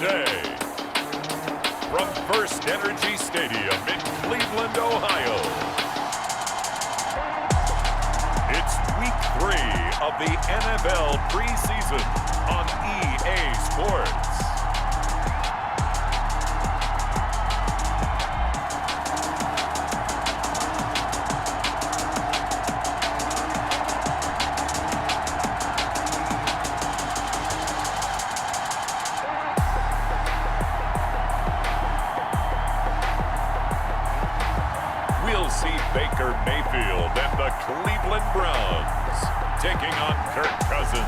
day. From First Energy Stadium in Cleveland, Ohio, it's Week 3 of the NFL preseason on EA Sports. We'll see Baker Mayfield and the Cleveland Browns taking on Kirk Cousins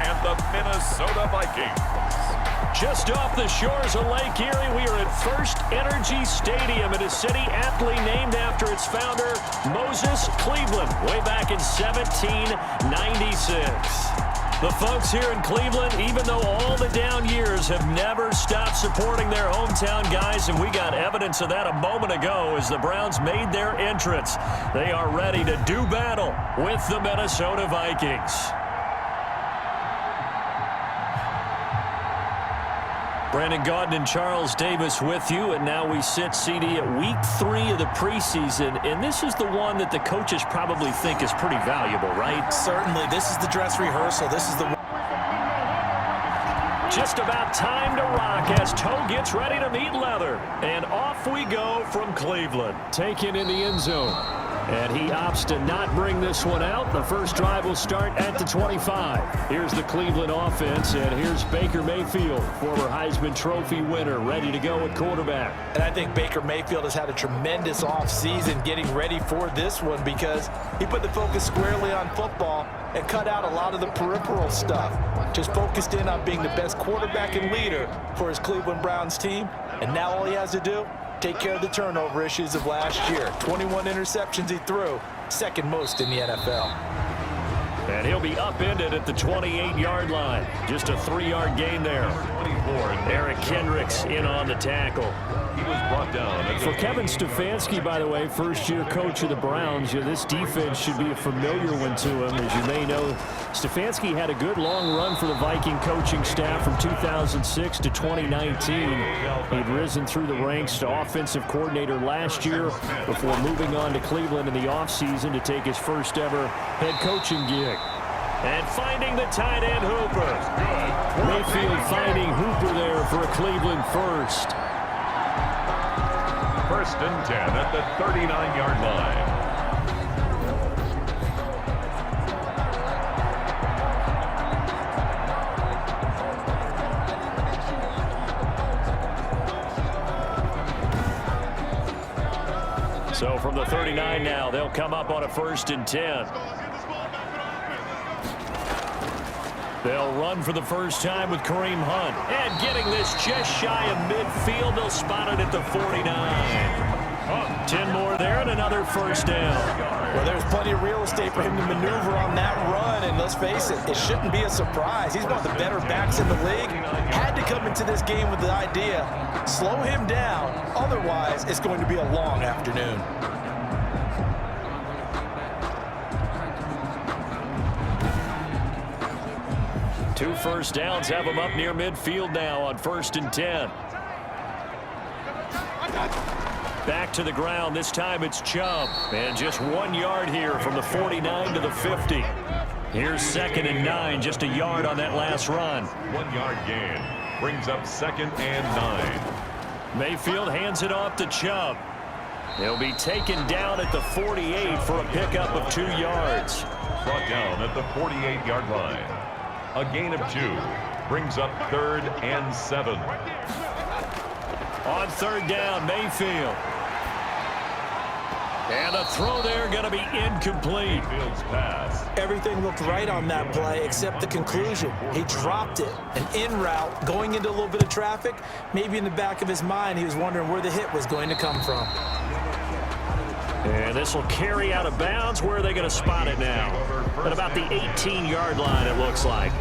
and the Minnesota Vikings. Just off the shores of Lake Erie, we are at First Energy Stadium in a city aptly named after its founder, Moses Cleveland, way back in 1796. The folks here in Cleveland, even though all the down years, have never stopped supporting their hometown guys, and we got evidence of that a moment ago as the Browns made their entrance. They are ready to do battle with the Minnesota Vikings. Brandon Gaudin and Charles Davis with you, and now we sit, CD, at Week 3 of the preseason, and this is the one that the coaches probably think is pretty valuable, right? Certainly. This is the dress rehearsal. This is the... Just about time to rock as toe gets ready to meet leather, and off we go from Cleveland. Taken in the end zone. And he opts to not bring this one out. The first drive will start at the 25. Here's the Cleveland offense, and here's Baker Mayfield, former Heisman Trophy winner, ready to go at quarterback. And I think Baker Mayfield has had a tremendous offseason getting ready for this one because he put the focus squarely on football and cut out a lot of the peripheral stuff. Just focused in on being the best quarterback and leader for his Cleveland Browns team. And now all he has to do, take care of the turnover issues of last year. 21 interceptions he threw, second most in the NFL. And he'll be upended at the 28-yard line. Just a 3-yard gain there. 24. Eric Kendricks in on the tackle. He was brought down. For Kevin Stefanski, by the way, first-year coach of the Browns, this defense should be a familiar one to him. As you may know, Stefanski had a good long run for the Viking coaching staff from 2006 to 2019. He'd risen through the ranks to offensive coordinator last year before moving on to Cleveland in the offseason to take his first ever head coaching gig. And finding the tight end Hooper. Mayfield finding Hooper there for a Cleveland first. First and 10 at the 39-yard line. So from the 39 now, they'll come up on a first and 10. They'll run for the first time with Kareem Hunt. And getting this just shy of midfield, they'll spot it at the 49. 10 more there and another first down. Well, there's plenty of real estate for him to maneuver on that run. And let's face it, it shouldn't be a surprise. He's one of the better backs in the league. Had to come into this game with the idea, slow him down. Otherwise, it's going to be a long afternoon. Two first downs have him up near midfield now on first and 10. Back to the ground. This time it's Chubb. And just 1 yard here from the 49 to the 50. Here's second and 9. Just a yard on that last run. 1 yard gain. Brings up second and 9. Mayfield hands it off to Chubb. He'll be taken down at the 48 for a pickup of 2 yards. Brought down at the 48-yard line. A gain of 2 brings up third and 7. On third down, Mayfield. And a throw there going to be incomplete. Mayfield's pass. Everything looked right on that play except the conclusion. He dropped it. An in route, going into a little bit of traffic. Maybe in the back of his mind, he was wondering where the hit was going to come from. And this will carry out of bounds. Where are they going to spot it now? At about the 18-yard line, it looks like.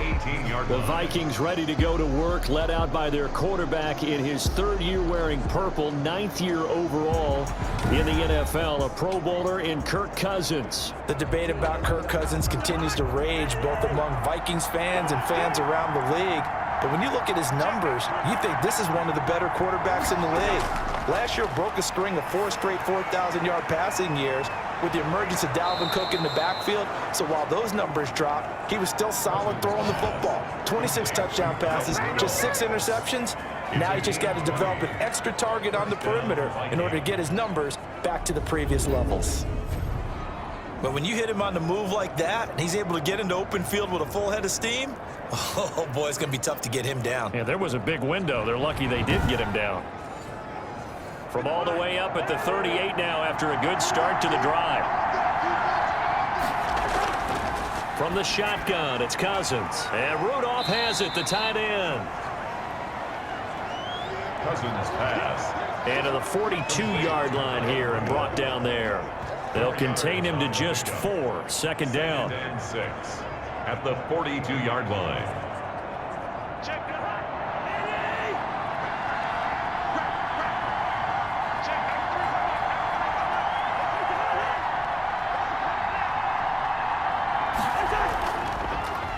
The Vikings ready to go to work, led out by their quarterback in his third year wearing purple, 9th year overall in the NFL, a Pro Bowler in Kirk Cousins. The debate about Kirk Cousins continues to rage both among Vikings fans and fans around the league. But when you look at his numbers, you think this is one of the better quarterbacks in the league. Last year broke a string of 4 straight 4,000-yard passing years with the emergence of Dalvin Cook in the backfield. So while those numbers dropped, he was still solid throwing the football. 26 touchdown passes, just 6 interceptions. Now he's just got to develop an extra target on the perimeter in order to get his numbers back to the previous levels. But when you hit him on the move like that, and he's able to get into open field with a full head of steam, oh boy, it's going to be tough to get him down. Yeah, there was a big window. They're lucky they did get him down. From all the way up at the 38 now after a good start to the drive. From the shotgun, it's Cousins. And Rudolph has it, the tight end. Cousins pass. And to the 42-yard line here and brought down there. They'll contain him to just 4. Second down. And 6 at the 42-yard line.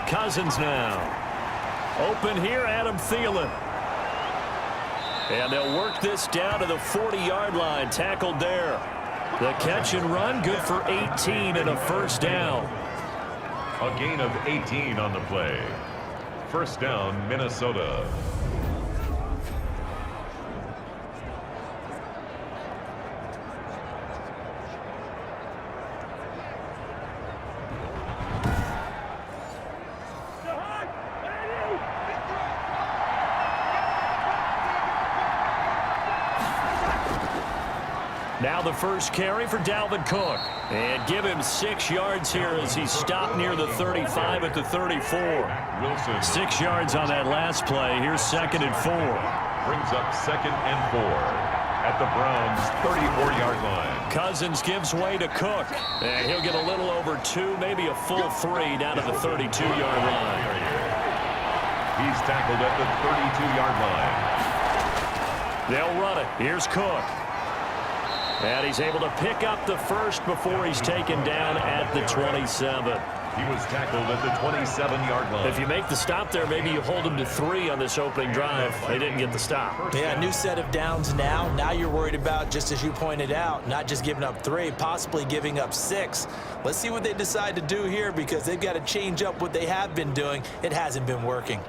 Cousins now. Open here, Adam Thielen. And they'll work this down to the 40-yard line. Tackled there. The catch and run, good for 18 and a first down. A gain of 18 on the play. First down, Minnesota. Now the first carry for Dalvin Cook. And give him 6 yards here as he stopped near the 35 at the 34. Wilson 6 yards on that last play. Here's 2nd and 4. brings up 2nd and 4 at the Browns' 34-yard line. Cousins gives way to Cook. And he'll get a little over 2, maybe a full 3 down to the 32-yard line. He's tackled at the 32-yard line. They'll run it. Here's Cook. And he's able to pick up the first before he's taken down at the 27. He was tackled at the 27-yard line. If you make the stop there, maybe you hold him to 3 on this opening drive. They didn't get the stop. Yeah, new set of downs now. Now you're worried about, just as you pointed out, not just giving up 3, possibly giving up 6. Let's see what they decide to do here because they've got to change up what they have been doing. It hasn't been working.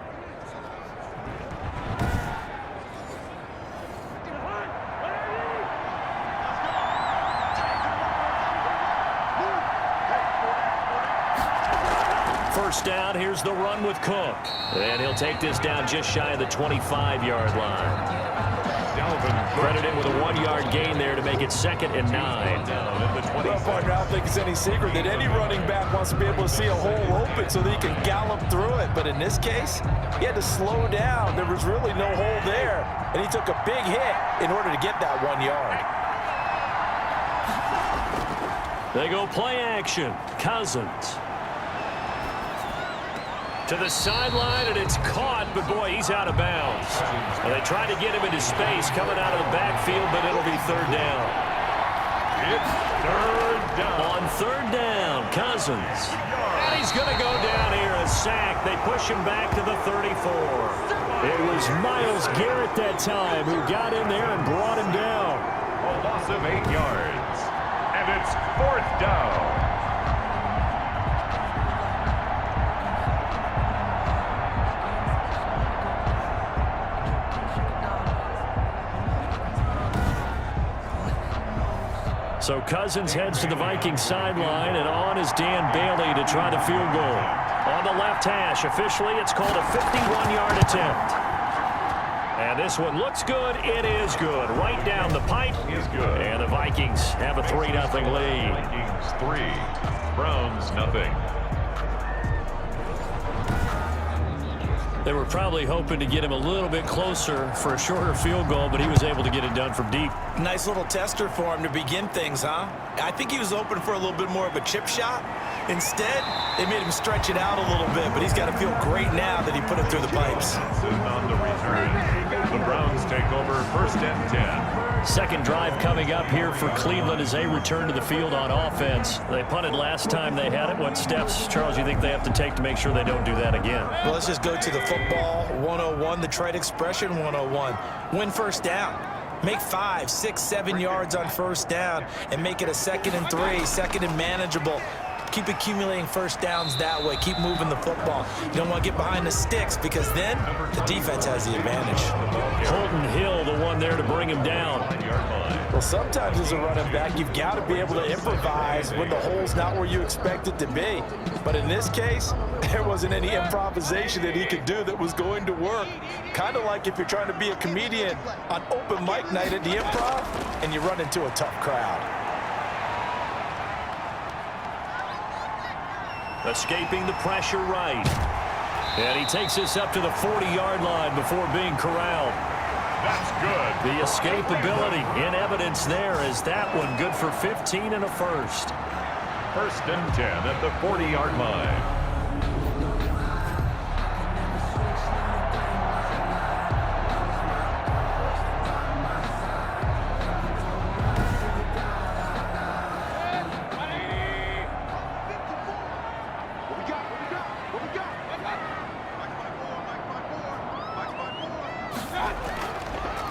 First down, here's the run with Cook. And he'll take this down just shy of the 25-yard line. Credit him with a 1-yard gain there to make it 2nd and 9. Well, partner, I don't think it's any secret that any running back wants to be able to see a hole open so that he can gallop through it. But in this case, he had to slow down. There was really no hole there. And he took a big hit in order to get that 1 yard. They go play action. Cousins. To the sideline, and it's caught, but boy, he's out of bounds. Well, they tried to get him into space coming out of the backfield, but it'll be 3rd down. It's 3rd down. On 3rd down, Cousins. And he's going to go down here, a sack. They push him back to the 34. It was Myles Garrett that time who got in there and brought him down. A loss of 8 yards. And it's 4th down. So Cousins heads to the Vikings sideline, and on is Dan Bailey to try the field goal. On the left hash, officially it's called a 51-yard attempt. And this one looks good. It is good. Right down the pipe. Is good. And the Vikings have a 3-0 lead. Vikings 3, Browns 0. They were probably hoping to get him a little bit closer for a shorter field goal, but he was able to get it done from deep. Nice little tester for him to begin things, huh? I think he was open for a little bit more of a chip shot, Instead, they made him stretch it out a little bit, but he's got to feel great now that he put it through the pipes. On the return, the Browns take over 1st and 10. Second drive coming up here for Cleveland as they return to the field on offense. They punted last time they had it. What steps, Charles, you think they have to take to make sure they don't do that again? Well, let's just go to the football 101, the trade expression 101. Win first down. Make 5, 6, 7 yards on first down and make it a 2nd and 3, 2nd and manageable. Keep accumulating first downs that way. Keep moving the football. You don't want to get behind the sticks because then the defense has the advantage. Holton Hill, the one there to bring him down. Well, sometimes as a running back, you've got to be able to improvise when the hole's not where you expect it to be. But in this case, there wasn't any improvisation that he could do that was going to work. Kind of like if you're trying to be a comedian on open mic night at the Improv and you run into a tough crowd. Escaping the pressure right. And he takes this up to the 40-yard line before being corralled. That's good. The escapability in evidence there is that one good for 15 and a first. 1st and 10 at the 40-yard line.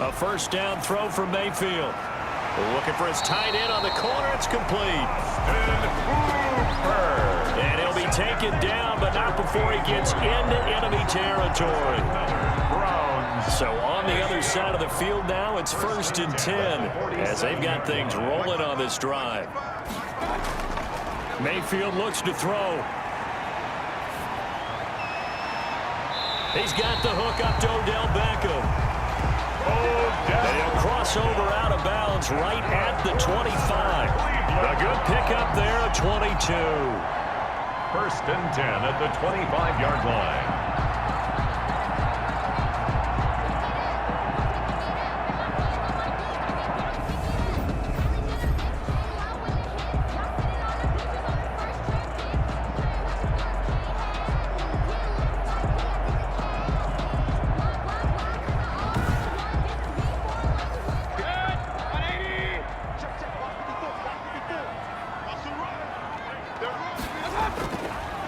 A first down throw from Mayfield. Looking for his tight end on the corner. It's complete. And he'll be taken down, but not before he gets into enemy territory. So on the other side of the field now, it's 1st and 10 as they've got things rolling on this drive. Mayfield looks to throw. He's got the hook up to Odell Beckham. And he'll cross over out of bounds right at the 25. A good pickup there at 22. 1st and 10 at the 25-yard line.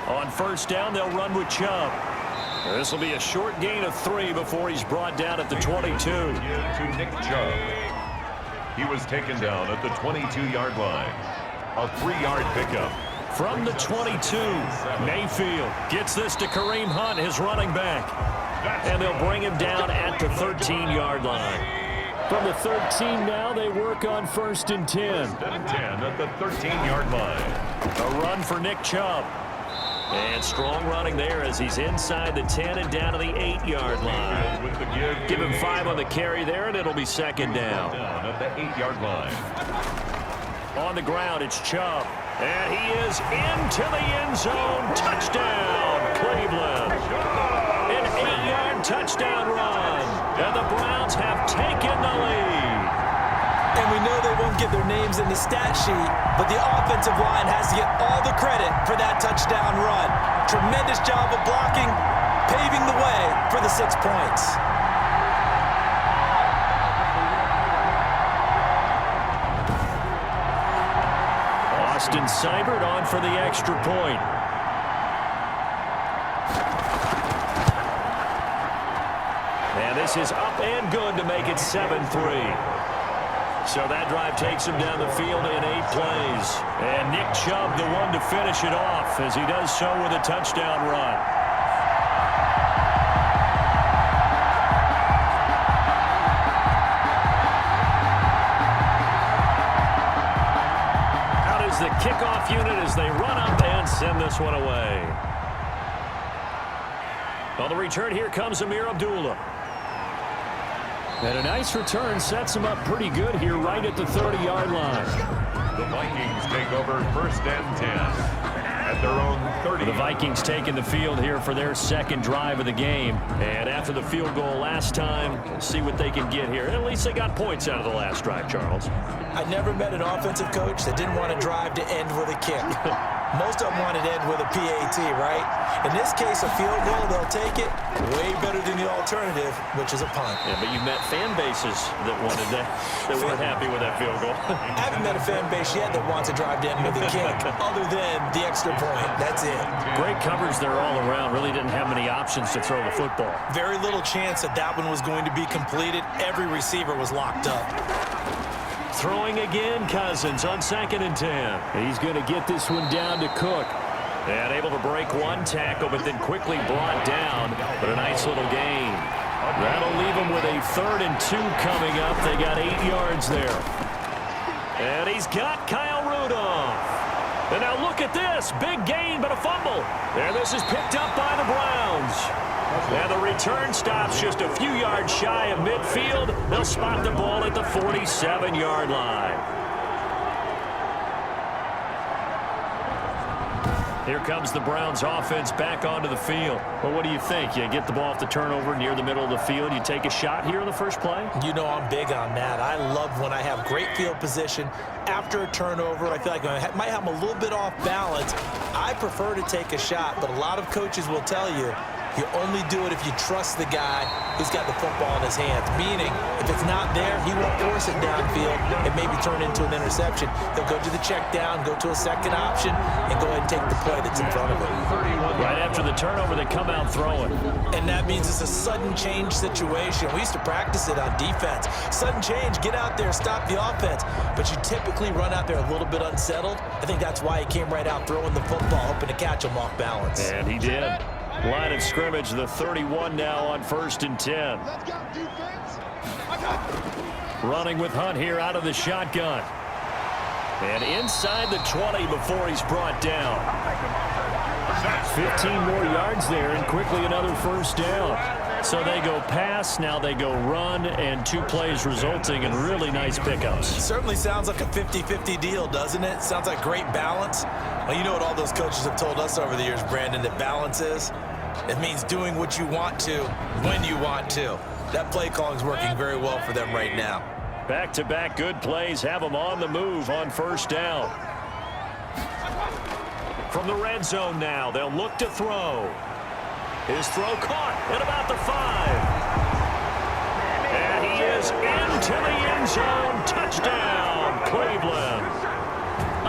On first down, they'll run with Chubb. This will be a short gain of 3 before he's brought down at the 22. To Nick Chubb. He was taken down at the 22-yard line. A 3-yard pickup. From the 22, Mayfield gets this to Kareem Hunt, his running back. And they'll bring him down at the 13-yard line. From the 13 now, they work on 1st and 10. 1st and 10 at the 13-yard line. A run for Nick Chubb. And strong running there as he's inside the 10 and down to the 8-yard line. Give him 5 on the carry there, and it'll be 2nd down. Down at the 8-yard line. On the ground, it's Chubb. And he is into the end zone. Touchdown, Cleveland. An 8-yard touchdown run. And the Browns have taken the lead. And we know they won't get their names in the stat sheet, but the offensive line has to get all the credit for that touchdown run. Tremendous job of blocking, paving the way for the 6 points. Austin Seibert on for the extra point. And this is up and good to make it 7-3. So that drive takes him down the field in 8 plays. And Nick Chubb, the one to finish it off, as he does so with a touchdown run. Out is the kickoff unit as they run up and send this one away. On the return, here comes Amir Abdullah. And a nice return sets him up pretty good here right at the 30-yard line. The Vikings take over 1st and 10 at their own 30. The Vikings taking the field here for their 2nd drive of the game. And after the field goal last time, we'll see what they can get here. At least they got points out of the last drive, Charles. I never met an offensive coach that didn't want a drive to end with a kick. Most of them want it end with a PAT, right? In this case, a field goal, they'll take it way better than the alternative, which is a punt. Yeah, but you've met fan bases that wanted that weren't happy with that field goal. I haven't met a fan base yet that wants to drive to end with a kick, other than the extra point. That's it. Great coverage there all around. Really didn't have many options to throw the football. Very little chance that that one was going to be completed. Every receiver was locked up. Throwing again, Cousins on 2nd and 10. He's going to get this one down to Cook. And able to break one tackle, but then quickly brought down. But a nice little gain. That'll leave him with a 3rd and 2 coming up. They got 8 yards there. And he's got Kyle Rudolph. And now look at this. Big gain, but a fumble. And this is picked up by the Browns. And the return stops just a few yards shy of midfield. They'll spot the ball at the 47-yard line. Here comes the Browns offense back onto the field. Well, what do you think? You get the ball off the turnover near the middle of the field. You take a shot here in the first play? You know I'm big on that. I love when I have great field position. After a turnover, I feel like I might have them a little bit off balance. I prefer to take a shot, but a lot of coaches will tell you, you only do it if you trust the guy who's got the football in his hands. Meaning, if it's not there, he won't force it downfield and maybe turn into an interception. He'll go to the check down, go to a second option, and go ahead and take the play that's in front of him. Right after the turnover, they come out throwing. And that means it's a sudden change situation. We used to practice it on defense. Sudden change, get out there, stop the offense. But you typically run out there a little bit unsettled. I think that's why he came right out throwing the football, hoping to catch him off balance. And he did. Line of scrimmage, the 31 now on 1st and 10. Running with Hunt here out of the shotgun. And inside the 20 before he's brought down. 15 more yards there, and quickly another first down. So they go pass, now they go run, and 2 plays resulting in really nice pickups. Certainly sounds like a 50-50 deal, doesn't it? Sounds like great balance. Well, you know what all those coaches have told us over the years, Brandon, that balance is? It means doing what you want to, when you want to. That play calling is working very well for them right now. Back-to-back good plays have them on the move on first down. From the red zone now, they'll look to throw. His throw caught at about the 5. And he is into the end zone. Touchdown, Cleveland.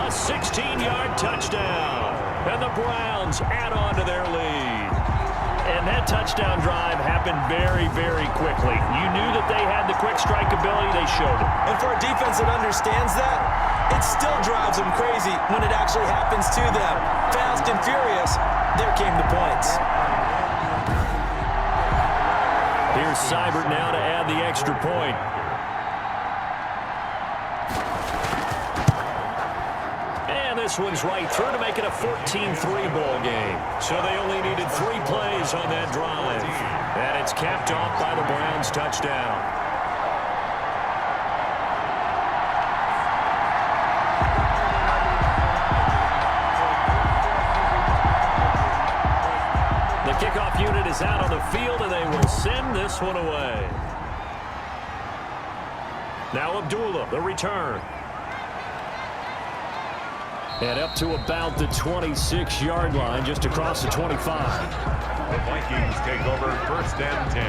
A 16-yard touchdown. And the Browns add on to their lead. And that touchdown drive happened very, very quickly. You knew that they had the quick strike ability. They showed it. And for a defense that understands that, it still drives them crazy when it actually happens to them. Fast and furious, there came the points. Here's Seibert now to add the extra point. And this one's right through to make it a 14-3 ball game. So they only needed 3 plays on that drive. And it's capped off by the Browns' touchdown. Kickoff unit is out on the field, and they will send this one away. Now Abdullah, the return. And up to about the 26-yard line, just across the 25. The Vikings take over 1st and 10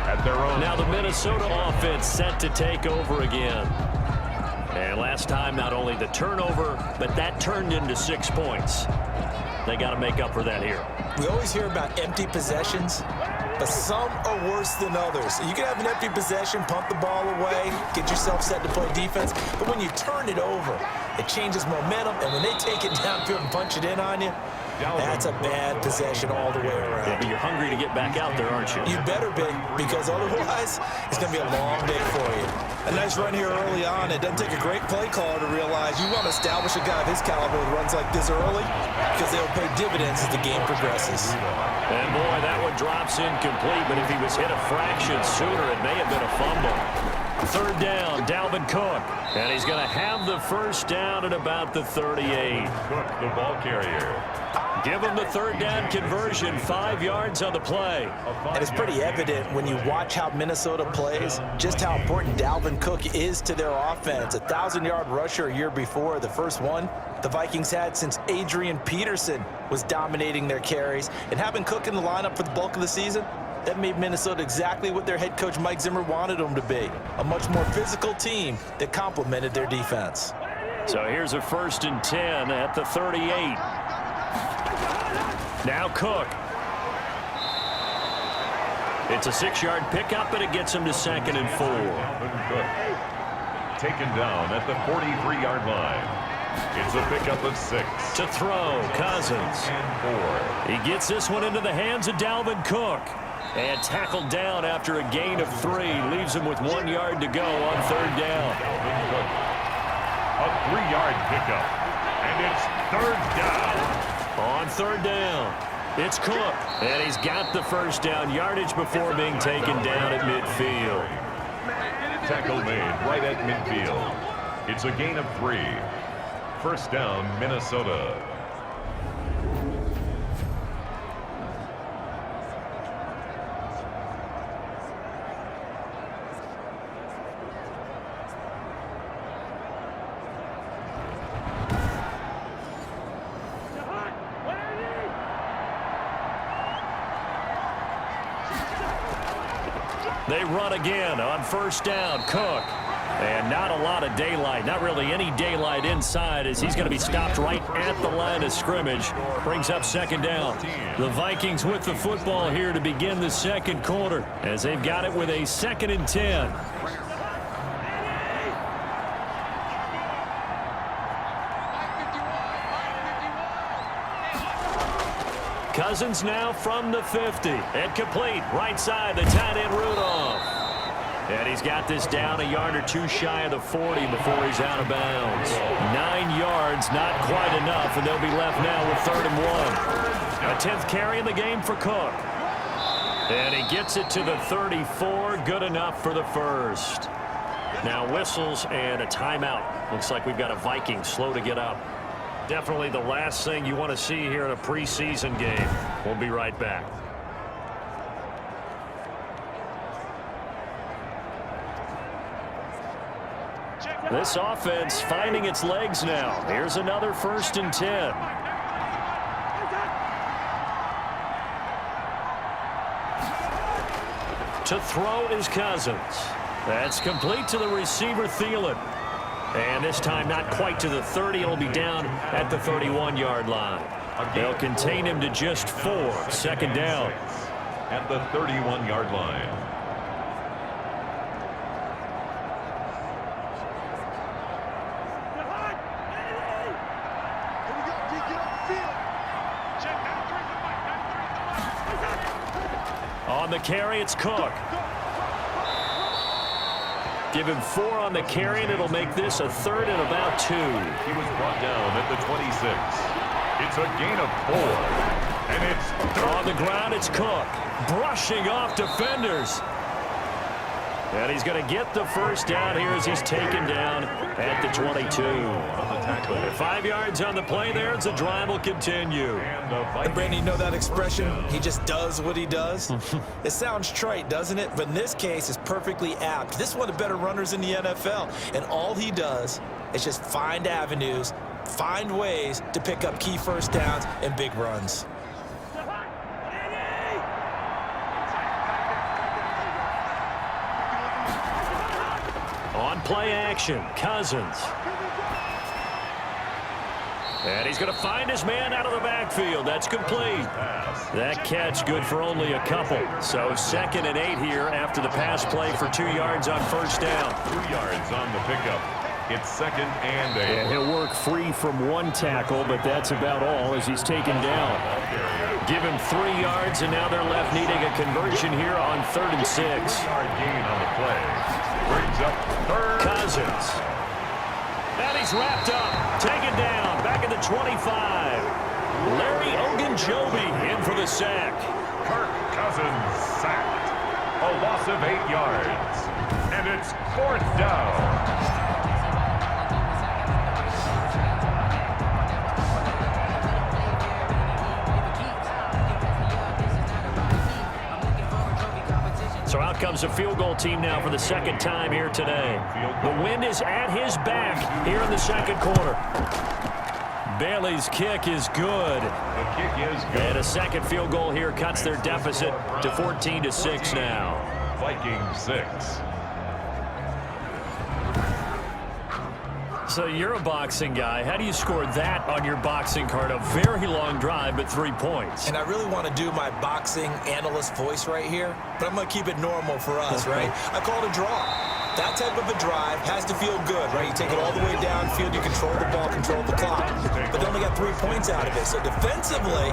at their own. Now the Minnesota offense set to take over again. And last time, not only the turnover, but that turned into 6 points. They got to make up for that here. We always hear about empty possessions, but some are worse than others. You can have an empty possession, pump the ball away, get yourself set to play defense, but when you turn it over, it changes momentum, and when they take it downfield and punch it in on you, that's a bad possession all the way around. Yeah, but you're hungry to get back out there, aren't you? You better be, because otherwise, it's going to be a long day for you. A nice run here early on. It doesn't take a great play caller to realize you want to establish a guy of his caliber who runs like this early, because they'll pay dividends as the game progresses. And boy, that one drops incomplete, but if he was hit a fraction sooner, it may have been a fumble. 3rd down, Dalvin Cook. And he's going to have the first down at about the 38. Cook, the ball carrier. Give them the third down conversion, 5 yards on the play. And it's pretty evident when you watch how Minnesota plays, just how important Dalvin Cook is to their offense. A 1,000-yard rusher a year before, the first one the Vikings had since Adrian Peterson was dominating their carries. And having Cook in the lineup for the bulk of the season, that made Minnesota exactly what their head coach Mike Zimmer wanted them to be, a much more physical team that complemented their defense. So here's a 1st and 10 at the 38. Now Cook. It's a 6-yard pickup, and it gets him to 2nd and 4. Taken down at the 43-yard line. It's a pickup of 6. To throw, Cousins. And 4. He gets this one into the hands of Dalvin Cook. And tackled down after a gain of 3. Leaves him with 1 yard to go on 3rd down. A 3-yard pickup. And it's 3rd down. On 3rd down, it's Cook. And he's got the 1st down yardage before being taken down at midfield. Tackle made right at midfield. It's a gain of 3. 1st down, Minnesota. They run again on 1st down. Cook. And not a lot of daylight. Not really any daylight inside as he's going to be stopped right at the line of scrimmage. Brings up 2nd down. The Vikings with the football here to begin the 2nd quarter as they've got it with a 2nd and 10. Cousins now from the 50. And complete. Right side, the tight end Rudolph. And he's got this down a yard or 2 shy of the 40 before he's out of bounds. 9 yards, not quite enough, and they'll be left now with 3rd and 1. A 10th carry in the game for Cook. And he gets it to the 34. Good enough for the 1st. Now whistles and a timeout. Looks like we've got a Viking slow to get up. Definitely the last thing you want to see here in a preseason game. We'll be right back. This offense finding its legs now. Here's another 1st and 10. To throw is Cousins. That's complete to the receiver, Thielen. And this time not quite to the 30. It'll be down at the 31-yard line. They'll contain him to just 4. 2nd down. At the 31-yard line. On the carry, it's Cook. Give him 4 on the carry, and it'll make this a 3rd and about 2. He was brought down at the 26. It's a gain of 4. And it's on the ground, it's Cook. Brushing off defenders. And he's going to get the 1st down here as he's taken down at the 22. 5 yards on the play there as the drive will continue. And Brandon, you know that expression? He just does what he does? It sounds trite, doesn't it? But in this case, it's perfectly apt. This is one of the better runners in the NFL. And all he does is just find avenues, find ways to pick up key 1st downs and big runs. On play action, Cousins. And he's going to find his man out of the backfield. That's complete. That catch good for only a couple. So 2nd and 8 here after the pass play for 2 yards on 1st down. 2 yards on the pickup. It's 2nd and 8. And he'll work free from 1 tackle, but that's about all as he's taken down. Give him 3 yards, and now they're left needing a conversion here on 3rd and 6. 6-yard gain on the play. Brings up 3rd. Cousins. And he's wrapped up. Taken down. Back at the 25. Larry Ogunjobi in for the sack. Kirk Cousins sacked. A loss of 8 yards. And it's 4th down. So out comes the field goal team now for the second time here today. The wind is at his back here in the second quarter. Bailey's kick is good. The kick is good. And a second field goal here cuts their deficit to 14-6 now. Vikings 6. So you're a boxing guy. How do you score that on your boxing card? A very long drive, but 3 points. And I really want to do my boxing analyst voice right here, but I'm going to keep it normal for us, right? I call it a draw. That type of a drive has to feel good, right? You take it all the way downfield, you control the ball, control the clock, but they only got 3 points out of it. So defensively,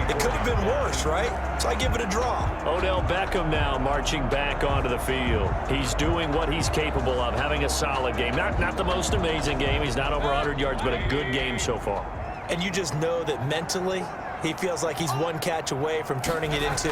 it could have been worse, right? So I give it a draw. Odell Beckham now marching back onto the field. He's doing what he's capable of, having a solid game. Not the most amazing game. He's not over 100 yards, but a good game so far. And you just know that mentally, he feels like he's one catch away from turning it into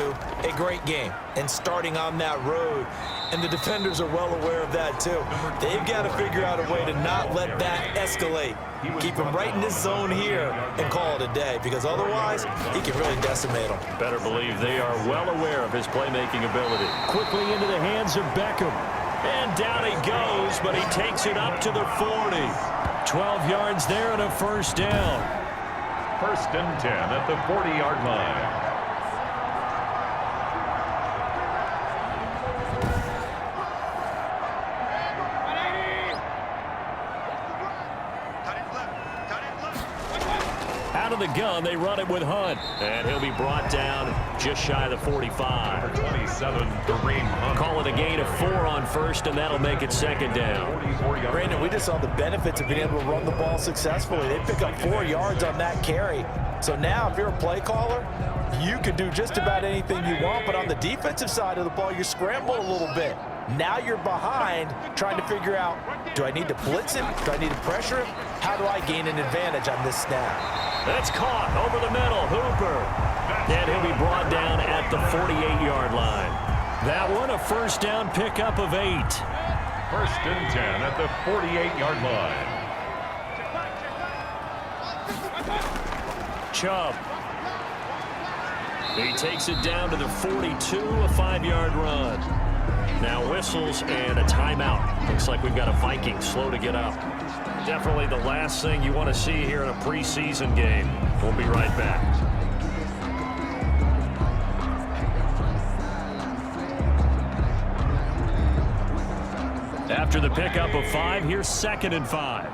a great game and starting on that road. And the defenders are well aware of that, too. They've got to figure out a way to not let that escalate. Keep him right in this zone here and call it a day, because otherwise, he can really decimate them. Better believe they are well aware of his playmaking ability. Quickly into the hands of Beckham. And down he goes, but he takes it up to the 40. 12 yards there and a first down. 1st and 10 at the 40-yard line. Out of the gun, they run it with Hunt. And he'll be brought down just shy of the 45. 27, Kareem Hunt. Call it a gain of 4 on first, and that'll make it second down. Brandon, we just saw the benefits of being able to run the ball successfully. They pick up 4 yards on that carry. So now, if you're a play caller, you can do just about anything you want. But on the defensive side of the ball, you scramble a little bit. Now you're behind, trying to figure out, do I need to blitz him? Do I need to pressure him? How do I gain an advantage on this snap? That's caught over the middle. Hooper. And he'll be brought down at the 48-yard line. That one, a first down pickup of 8. 1st and 10 at the 48-yard line. Chubb. He takes it down to the 42, a 5-yard run. Now whistles and a timeout. Looks like we've got a Viking slow to get up. Definitely the last thing you want to see here in a preseason game. We'll be right back. After the pickup of 5, here's 2nd and 5.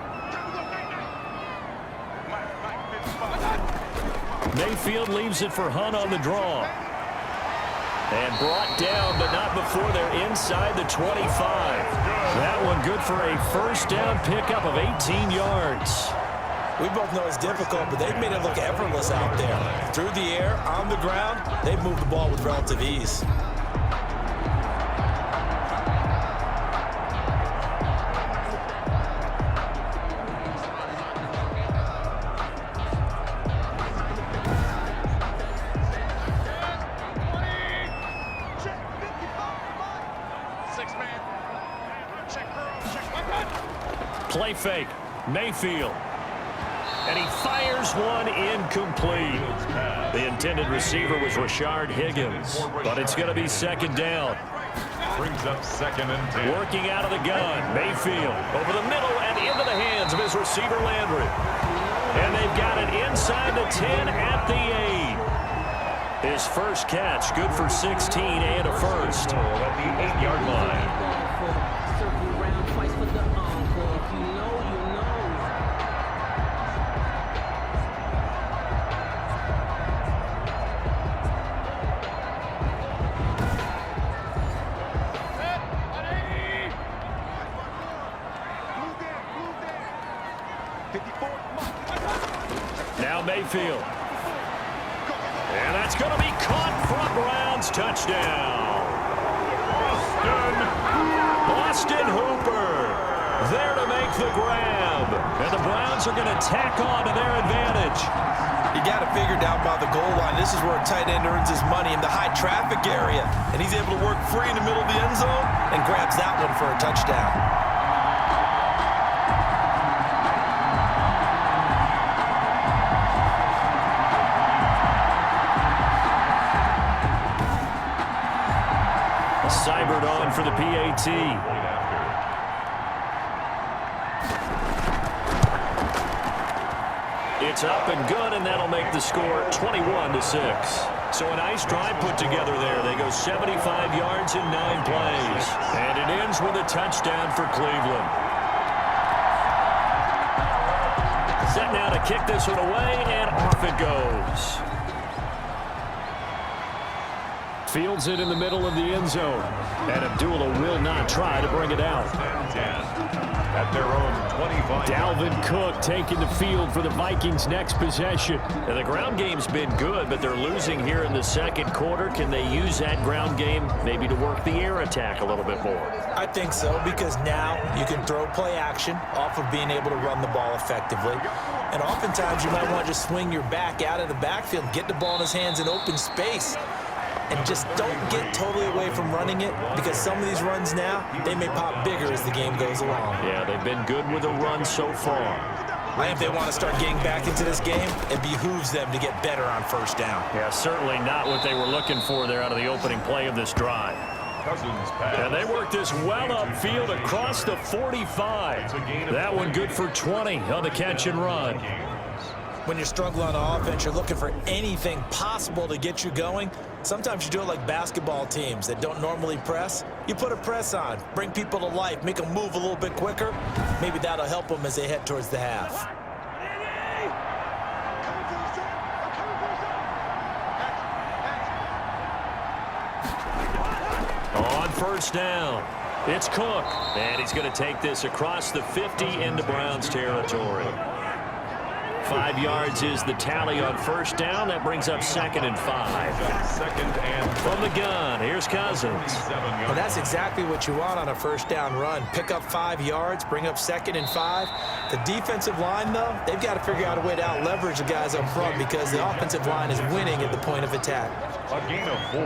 Mayfield leaves it for Hunt on the draw. And brought down, but not before they're inside the 25. That one good for a first down pickup of 18 yards. We both know it's difficult, but they've made it look effortless out there. Through the air, on the ground, they've moved the ball with relative ease. Play fake. Mayfield. And he fires one incomplete. The intended receiver was Rashard Higgins. But it's going to be second down. Brings up 2nd and 10. Working out of the gun. Mayfield over the middle and into the hands of his receiver Landry. And they've got it inside the 10 at the 8. His first catch, good for 16 and a first. At the 8-yard line. Now Mayfield. And that's going to be caught for a Browns touchdown. Austin Hooper there to make the grab. And the Browns are going to tack on to their advantage. You got to figure down by the goal line. This is where a tight end earns his money in the high traffic area. And he's able to work free in the middle of the end zone and grabs that one for a touchdown. Seibert on for the PAT. It's up and good, and that'll make the score 21-6. So a nice drive put together there. They go 75 yards in 9 plays. And it ends with a touchdown for Cleveland. Set now to kick this one away, and off it goes. Fields it in the middle of the end zone. And Abdullah will not try to bring it out. At their own 25. Dalvin Cook taking the field for the Vikings' next possession. Now, the ground game's been good, but they're losing here in the second quarter. Can they use that ground game maybe to work the air attack a little bit more? I think so, because now you can throw play action off of being able to run the ball effectively. And oftentimes you might want to just swing your back out of the backfield, get the ball in his hands in open space. And just don't get totally away from running it, because some of these runs now, they may pop bigger as the game goes along. Yeah, they've been good with the run so far. I think if they want to start getting back into this game, it behooves them to get better on first down. Yeah, certainly not what they were looking for there out of the opening play of this drive. And they work this well upfield across the 45. That one good for 20 on the catch and run. When you're struggling on offense, you're looking for anything possible to get you going. Sometimes you do it like basketball teams that don't normally press. You put a press on, bring people to life, make them move a little bit quicker. Maybe that'll help them as they head towards the half. On first down, it's Cook. And he's going to take this across the 50 into Browns territory. 5 yards is the tally on first down. That brings up 2nd and 5. From the gun, here's Cousins. Well, that's exactly what you want on a first down run. Pick up 5 yards, bring up 2nd and 5. The defensive line, though, they've got to figure out a way to out-leverage the guys up front, because the offensive line is winning at the point of attack. A gain of 4.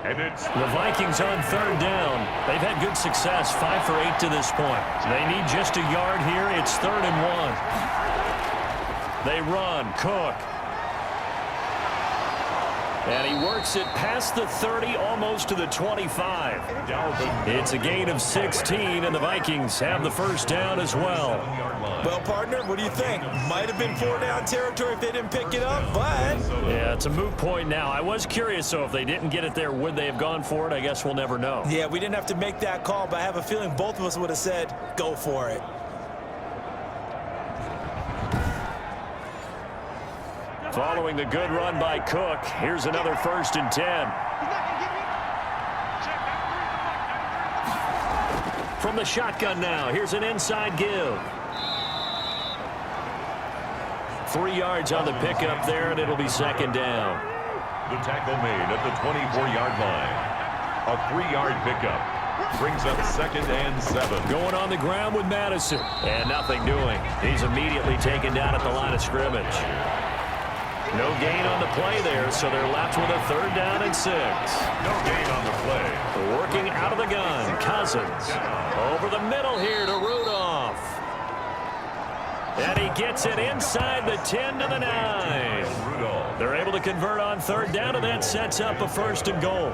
And it's the Vikings on third down. They've had good success, 5 for 8 to this point. They need just a yard here. It's 3rd and 1. They run, Cook. And he works it past the 30, almost to the 25. It's a gain of 16, and the Vikings have the first down as well. Well, partner, what do you think? Might have been 4-down territory if they didn't pick it up, but... Yeah, it's a moot point now. I was curious, so if they didn't get it there, would they have gone for it? I guess we'll never know. Yeah, we didn't have to make that call, but I have a feeling both of us would have said, go for it. Following the good run by Cook, here's another 1st and 10. From the shotgun now, here's an inside give. 3 yards on the pickup there, and it'll be 2nd down. the tackle made at the 24-yard line. A 3-yard pickup brings up 2nd and 7. Going on the ground with Madison. And nothing doing. He's immediately taken down at the line of scrimmage. No gain on the play there, so they're left with a 3rd down and 6. No gain on the play. Working out of the gun, Cousins. Over the middle here to Rudolph. And he gets it inside the 10 to the 9. They're able to convert on 3rd down, and that sets up a 1st and goal.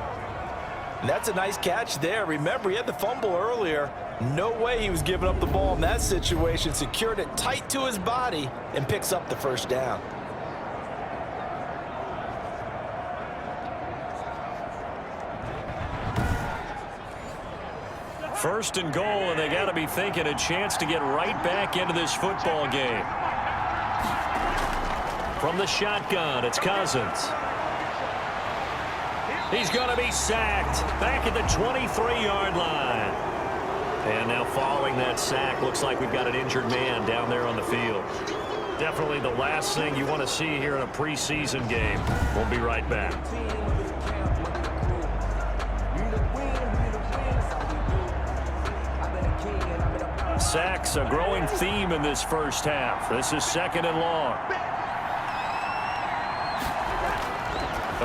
And that's a nice catch there. Remember, he had the fumble earlier. No way he was giving up the ball in that situation. Secured it tight to his body and picks up the 1st down. First and goal, and they got to be thinking a chance to get right back into this football game. From the shotgun, it's Cousins. He's going to be sacked back at the 23-yard line. And now following that sack, looks like we've got an injured man down there on the field. Definitely the last thing you want to see here in a preseason game. We'll be right back. Sacks, a growing theme in this first half. This is 2nd and long.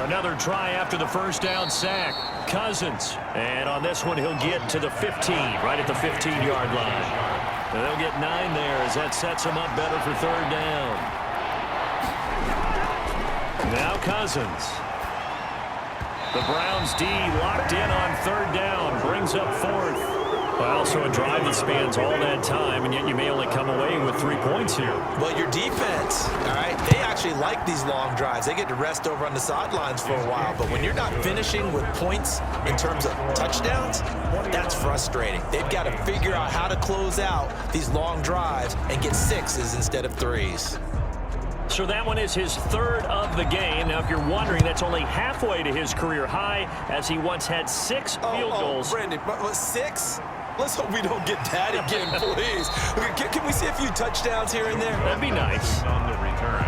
Another try after the 1st down sack. Cousins. And on this one, he'll get to the 15, right at the 15-yard line. And they'll get 9 there as that sets him up better for 3rd down. Now Cousins. The Browns D locked in on third down, brings up fourth. Well, so a drive that spans all that time, and yet you may only come away with 3 points here. Well, your defense, all right, they actually like these long drives. They get to rest over on the sidelines for a while, but when you're not finishing with points in terms of touchdowns, that's frustrating. They've got to figure out how to close out these long drives and get 6s instead of 3s. So that one is his third of the game. Now, if you're wondering, that's only halfway to his career high, as he once had 6 field goals. Brandon, what, 6? Let's hope we don't get that again, please. Can we see a few touchdowns here and there? That'd be nice. On the return,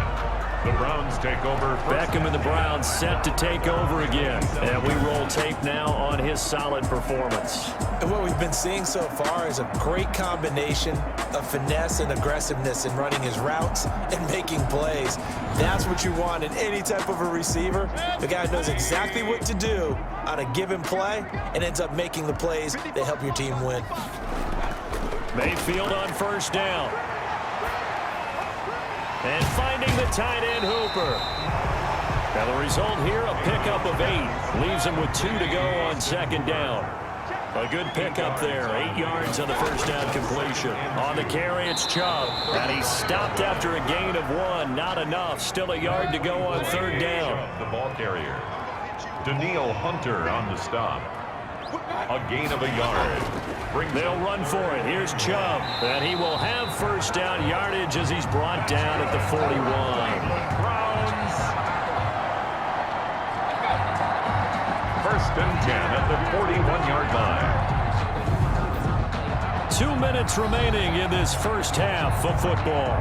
the Browns take over. Beckham and the Browns set to take over again. And we roll tape now on his solid performance. And what we've been seeing so far is a great combination of finesse and aggressiveness in running his routes and making plays. That's what you want in any type of a receiver. The guy knows exactly what to do on a given play and ends up making the plays that help your team win. Mayfield on first down. And finding the tight end Hooper. Now the result here, a pickup of 8. Leaves him with 2 to go on second down. A good pickup there. 8 yards on the first down completion. On the carry, it's Chubb. And he stopped after a gain of 1. Not enough. Still a yard to go on third down. The ball carrier. Daniil Hunter on the stop. A gain of a yard. They'll run for it. Here's Chubb. And he will have first down yardage as he's brought down at the 41. Browns. First and 10 at the 41-yard line. 2 minutes remaining in this first half of football.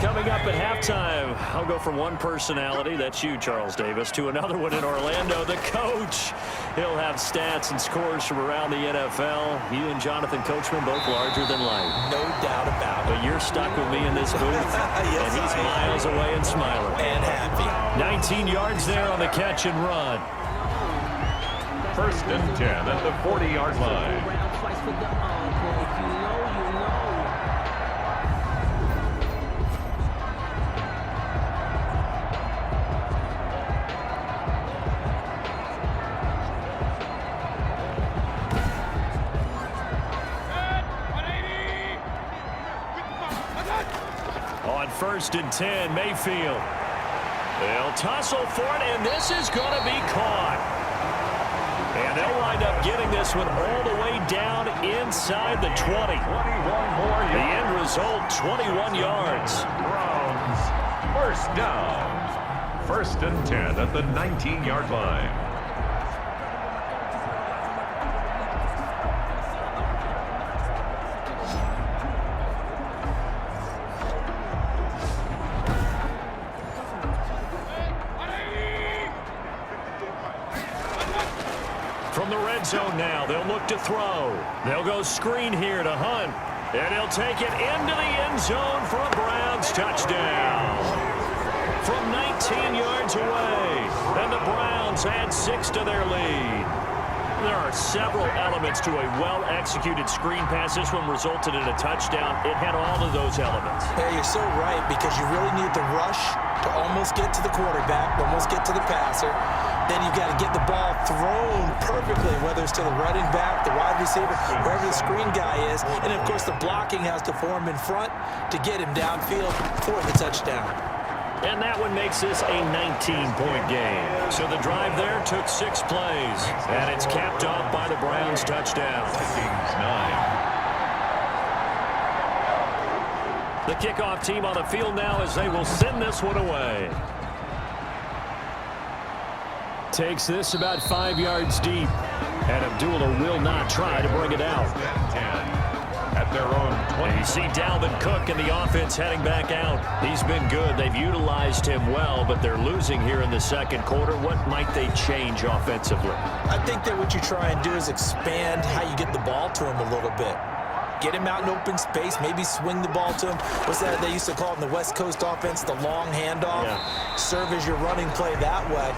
Coming up at halftime, I'll go from one personality, that's you, Charles Davis, to another one in Orlando, the coach. He'll have stats and scores from around the NFL. You and Jonathan Coachman, both larger than life. No doubt about it. But you're stuck with me in this booth, Yes, and he's miles away and smiling. And happy. 19 yards there on the catch and run. First and 10 at the 40-yard line. On first and 10, Mayfield. They'll tussle for it, and this is going to be caught. And they'll wind up getting this one all the way down inside the 20. 21 more yards. The end result, 21 yards. Browns, first down. First and 10 at the 19-yard line. From the red zone now, they'll look to throw. They'll go screen here to Hunt. And he'll take it into the end zone for a Browns touchdown. From 19 yards away. And the Browns add 6 to their lead. There are several elements to a well-executed screen pass. This one resulted in a touchdown. It had all of those elements. Yeah, you're so right, because you really need the rush to almost get to the quarterback, almost get to the passer. Then you've got to get the ball thrown perfectly, whether it's to the running back, the wide receiver, wherever the screen guy is. And, of course, the blocking has to form in front to get him downfield for the touchdown. And that one makes this a 19-point game. So the drive there took 6 plays. And it's capped off by the Browns touchdown. Vikings 9. The kickoff team on the field now as they will send this one away. Takes this about 5 yards deep. And Abdullah will not try to bring it out. 10 at their own 20. You see Dalvin Cook and the offense heading back out. He's been good. They've utilized him well, but they're losing here in the second quarter. What might they change offensively? I think that what you try and do is expand how you get the ball to him a little bit. Get him out in open space, maybe swing the ball to him. What's that they used to call it in the West Coast offense, the long handoff? Yeah. Serve as your running play that way,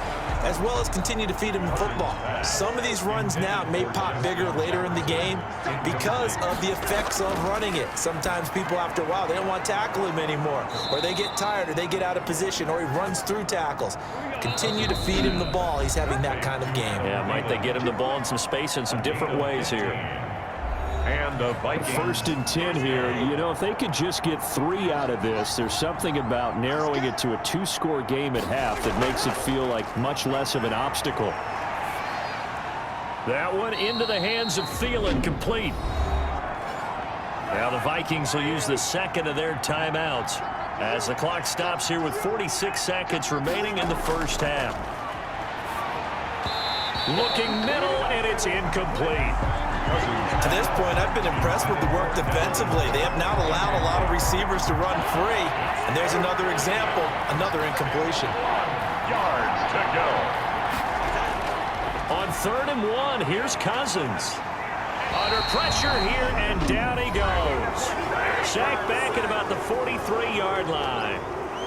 as well as continue to feed him the football. Some of these runs now may pop bigger later in the game because of the effects of running it. Sometimes people, after a while, they don't want to tackle him anymore, or they get tired, or they get out of position, or he runs through tackles. Continue to feed him the ball. He's having that kind of game. Yeah, might they get him the ball in some space in some different ways here. And the Vikings. 1st and 10 here. You know, if they could just get 3 out of this, there's something about narrowing it to a 2-score game at half that makes it feel like much less of an obstacle. That one into the hands of Thielen, complete. Now the Vikings will use the 2nd of their timeouts as the clock stops here with 46 seconds remaining in the first half. Looking middle, and it's incomplete. To this point, I've been impressed with the work defensively. They have now allowed a lot of receivers to run free. And there's another example, another incompletion. Yards to go. On 3rd and 1, here's Cousins. Under pressure here, and down he goes. Sacked back at about the 43-yard line.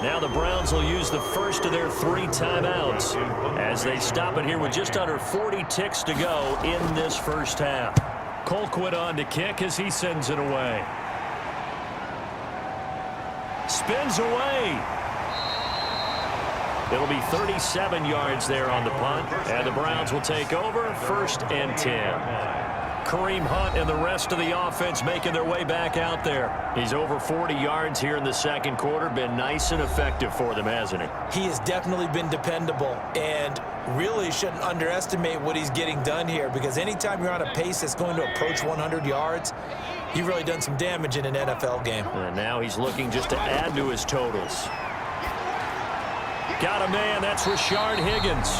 Now the Browns will use the first of their 3 timeouts as they stop it here with just under 40 ticks to go in this first half. Colquitt on to kick as he sends it away. Spins away. It'll be 37 yards there on the punt, and the Browns will take over 1st and 10. Kareem Hunt and the rest of the offense making their way back out there. He's over 40 yards here in the 2nd quarter. Been nice and effective for them, hasn't he? He has definitely been dependable, and really shouldn't underestimate what he's getting done here, because anytime you're on a pace that's going to approach 100 yards, you've really done some damage in an NFL game. And now he's looking just to add to his totals. Got a man. That's Rashard Higgins.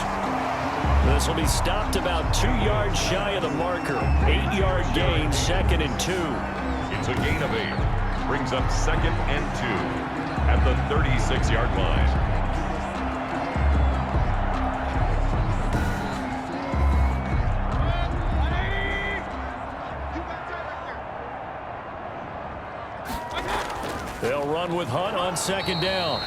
This will be stopped about 2 yards shy of the marker. 8-yard gain, 2nd and 2. It's a gain of 8. Brings up 2nd and 2 at the 36-yard line. They'll run with Hunt on 2nd down.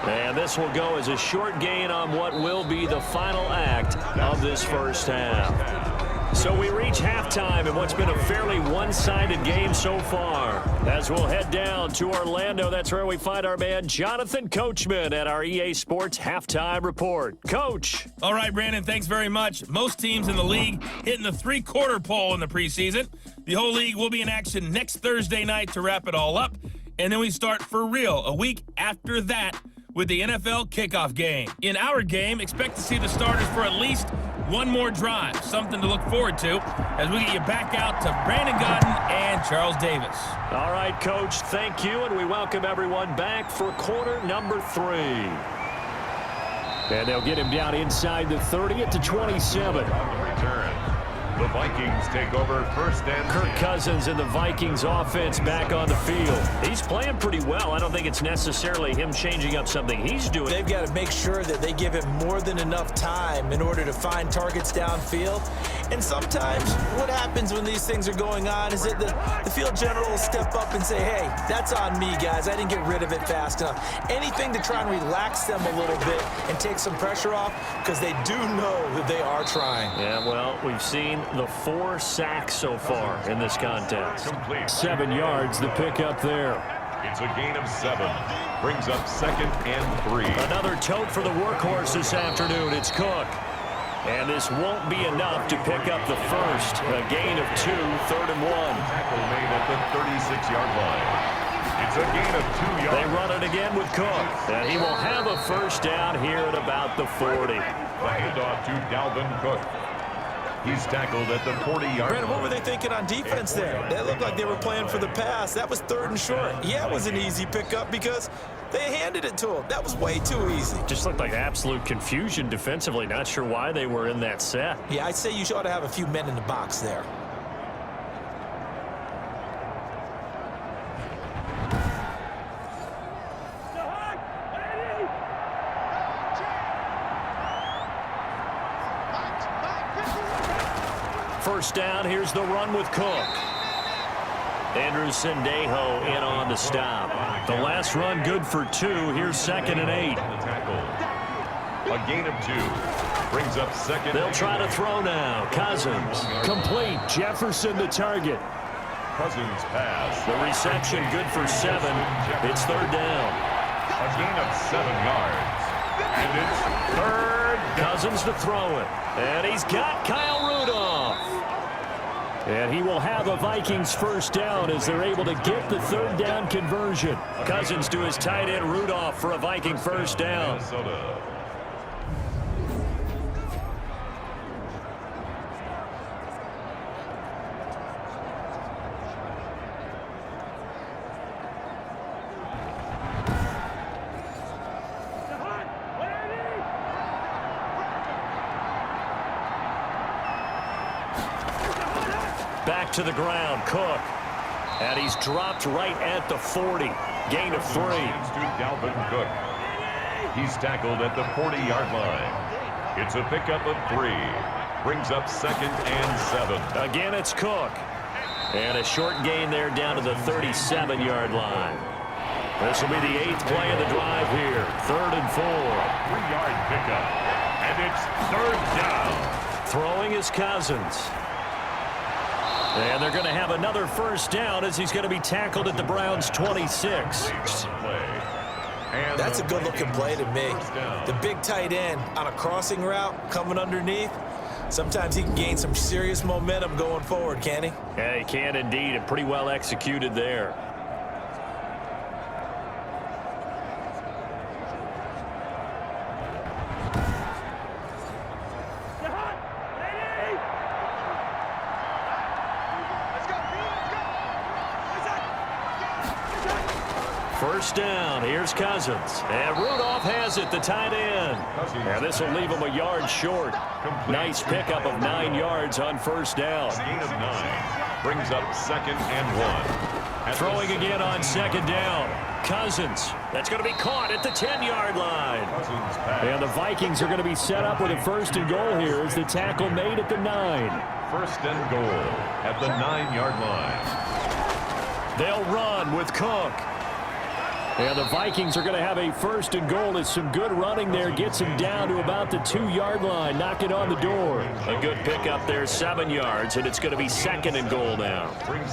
And this will go as a short gain on what will be the final act of this first half. So we reach halftime in what's been a fairly one-sided game so far. As we'll head down to Orlando, that's where we find our man Jonathan Coachman at our EA Sports Halftime Report. Coach. All right, Brandon, thanks very much. Most teams in the league hitting the 3-quarter pole in the preseason. The whole league will be in action next Thursday night to wrap it all up. And then we start for real a week after that with the NFL kickoff game. In our game, expect to see the starters for at least one more drive, something to look forward to as we get you back out to Brandon Godden and Charles Davis. All right, Coach, thank you, and we welcome everyone back for quarter number 3. And they'll get him down inside the 30 at the 27. On the return, the Vikings take over 1st and 10. Kirk Cousins and the Vikings offense back on the field. He's playing pretty well. I don't think it's necessarily him changing up something he's doing. They've got to make sure that they give him more than enough time in order to find targets downfield. And sometimes what happens when these things are going on is that the field general will step up and say, hey, that's on me, guys. I didn't get rid of it fast enough. Anything to try and relax them a little bit and take some pressure off, because they do know that they are trying. Yeah, well, we've seen the 4 sacks so far in this contest. Complete. 7 yards, the pickup there. It's a gain of 7. Brings up 2nd and 3. Another tote for the workhorse this afternoon. It's Cook. And this won't be enough to pick up the first. A gain of 2, 3rd and 1. Tackle made at the 36-yard line. It's a gain of 2 yards. They run it again with Cook. And he will have a first down here at about the 40. The handoff to Dalvin Cook. He's tackled at the 40-yard Brandon, line. what were they thinking on defense there? They looked like they were playing for the pass. That was 3rd and short. Yeah, it was an easy pickup because they handed it to him. That was way too easy. Just looked like absolute confusion defensively. Not sure why they were in that set. Yeah, I'd say you ought to have a few men in the box there. First down, here's the run with Cook. Andrew Sendejo in on the stop. The last run good for 2. Here's 2nd and 8. A gain of 2. Brings up 2nd. They'll try to throw now. Cousins. Complete. Jefferson the target. Cousins pass. The reception good for 7. It's 3rd down. A gain of 7 yards. And it's 3rd down. Cousins to throw it. And he's got Kyle Rudolph. And he will have a Vikings first down as they're able to get the 3rd down conversion. Cousins to his tight end Rudolph for a Viking first down. Minnesota. Back to the ground, Cook. And he's dropped right at the 40. Gain of 3. To Dalvin Cook. He's tackled at the 40-yard line. It's a pickup of 3. Brings up 2nd and 7. Again, it's Cook. And a short gain there down to the 37-yard line. This will be the 8th play of the drive here. 3rd and 4. 3-yard pickup. And it's 3rd down. Throwing is Cousins. And they're going to have another first down as he's going to be tackled at the Browns' 26. That's a good-looking play to me. The big tight end on a crossing route coming underneath. Sometimes he can gain some serious momentum going forward, can't he? Yeah, he can indeed, and pretty well executed there. First down, here's Cousins. And Rudolph has it, the tight end. And this will leave him a yard short. Nice pickup of 9 yards on first down. Gain of 9. Brings up 2nd and 1. Throwing again on 2nd down. Cousins. That's going to be caught at the 10-yard line. And the Vikings are going to be set up with a 1st and goal here as the tackle made at the 9. 1st and goal at the 9-yard line. They'll run with Cook. And the Vikings are going to have a 1st and goal as some good running there gets him down to about the 2-yard line, knocking on the door. A good pickup there, 7 yards, and it's going to be 2nd and goal now.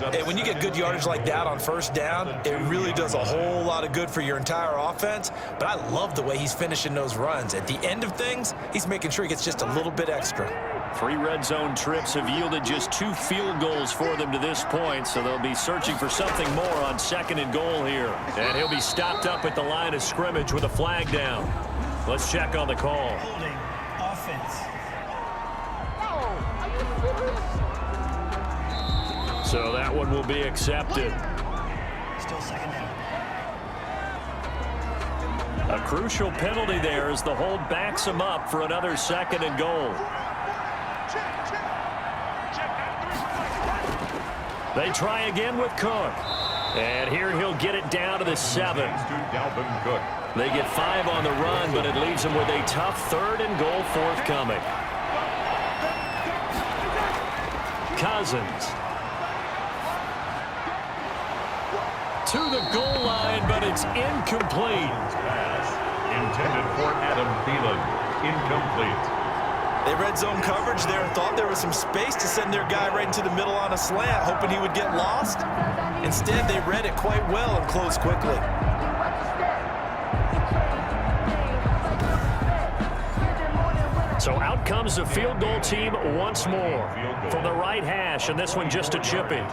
Hey, when you get good yardage like that on first down, it really does a whole lot of good for your entire offense. But I love the way he's finishing those runs. At the end of things, he's making sure he gets just a little bit extra. 3 red zone trips have yielded just 2 field goals for them to this point, so they'll be searching for something more on 2nd and goal here. And he'll be stopped up at the line of scrimmage with a flag down. Let's check on the call. Holding offense. So that one will be accepted. Still 2nd down. A crucial penalty there as the hold backs him up for another 2nd and goal. They try again with Cook. And here he'll get it down to the 7. They get 5 on the run, but it leaves them with a tough 3rd and goal forthcoming. Cousins. To the goal line, but it's incomplete. Pass intended for Adam Thielen. Incomplete. They read zone coverage there and thought there was some space to send their guy right into the middle on a slant, hoping he would get lost. Instead, they read it quite well and closed quickly. So out comes the field goal team once more from the right hash, and this one just a chippy.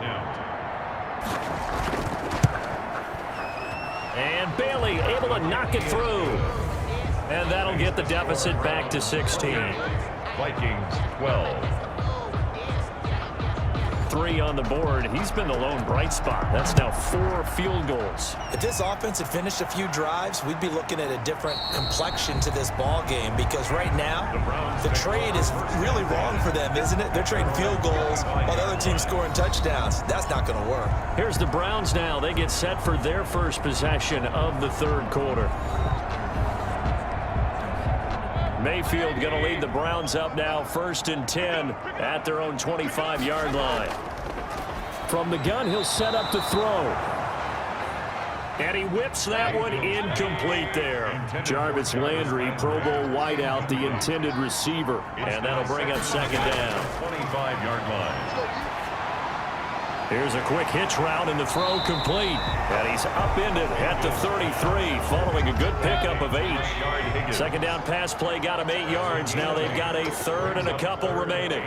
And Bailey able to knock it through. And that'll get the deficit back to 16. Vikings 12. 3 on the board. He's been the lone bright spot. That's now 4 field goals. If this offense had finished a few drives, we'd be looking at a different complexion to this ball game, because right now, the trade is really wrong for them, isn't it? They're trading field goals while the other team's scoring touchdowns. That's not going to work. Here's the Browns now. They get set for their first possession of the 3rd quarter. Mayfield going to lead the Browns up now, 1st and 10 at their own 25-yard line. From the gun, he'll set up to throw. And he whips that one incomplete there. Jarvis Landry, Pro Bowl wideout, the intended receiver. And that'll bring up second down. 25-yard line. Here's a quick hitch route and the throw complete. And he's upended at the 33 following a good pickup of 8. Second down pass play got him 8 yards. Now they've got a third and a couple remaining.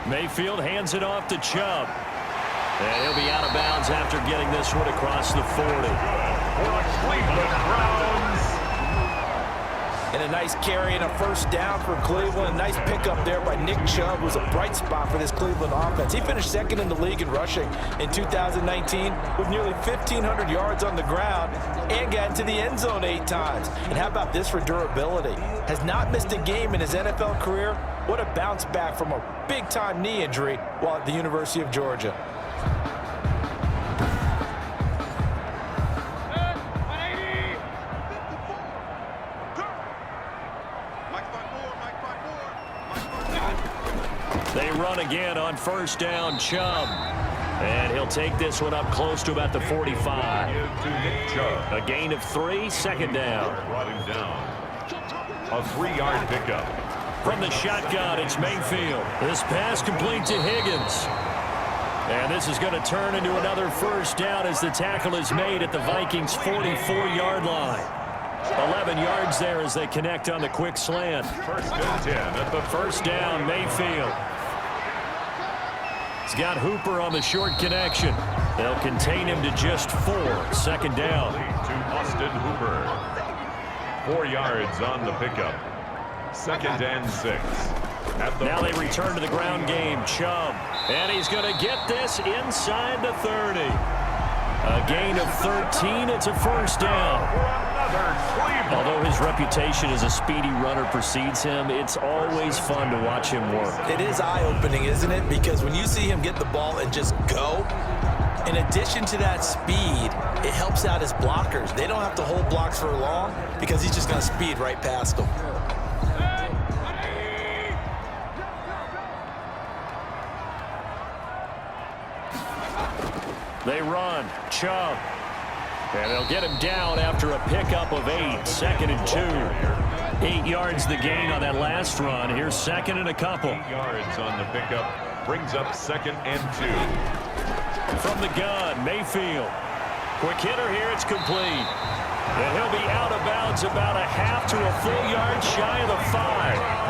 Mayfield hands it off to Chubb. And he'll be out of bounds after getting this one across the 40. For the Cleveland Browns. And a nice carry and a first down for Cleveland. Nice pickup there by Nick Chubb, who's a bright spot for this Cleveland offense. He finished second in the league in rushing in 2019 with nearly 1,500 yards on the ground and got into the end zone 8 times. And how about this for durability? Has not missed a game in his NFL career. What a bounce back from a big-time knee injury while at the University of Georgia. They run again on first down, Chubb. And he'll take this one up close to about the 45. A gain of 3, second down. Brought him down. A 3-yard pickup. From the shotgun, it's Mayfield. This pass complete to Higgins. And this is going to turn into another first down as the tackle is made at the Vikings' 44-yard line. 11 yards there as they connect on the quick slant. First and 10 at the First down, Mayfield. He's got Hooper on the short connection. They'll contain him to just 4. Second down. to Austin Hooper. 4 yards on the pickup. Second and 6. Now they return to the ground game. Chubb. And he's going to get this inside the 30. A gain of 13. It's a first down. Although his reputation as a speedy runner precedes him, it's always fun to watch him work. It is eye-opening, isn't it? Because when you see him get the ball and just go, in addition to that speed, it helps out his blockers. They don't have to hold blocks for long because he's just going to speed right past them. They run. Chubb. And they'll get him down after a pickup of 8. Second and 2. 8 yards the gain on that last run. Here's second and a couple. 8 yards on the pickup. Brings up second and 2. From the gun, Mayfield. Quick hitter here. It's complete. And he'll be out of bounds about a half to a full yard shy of the 5.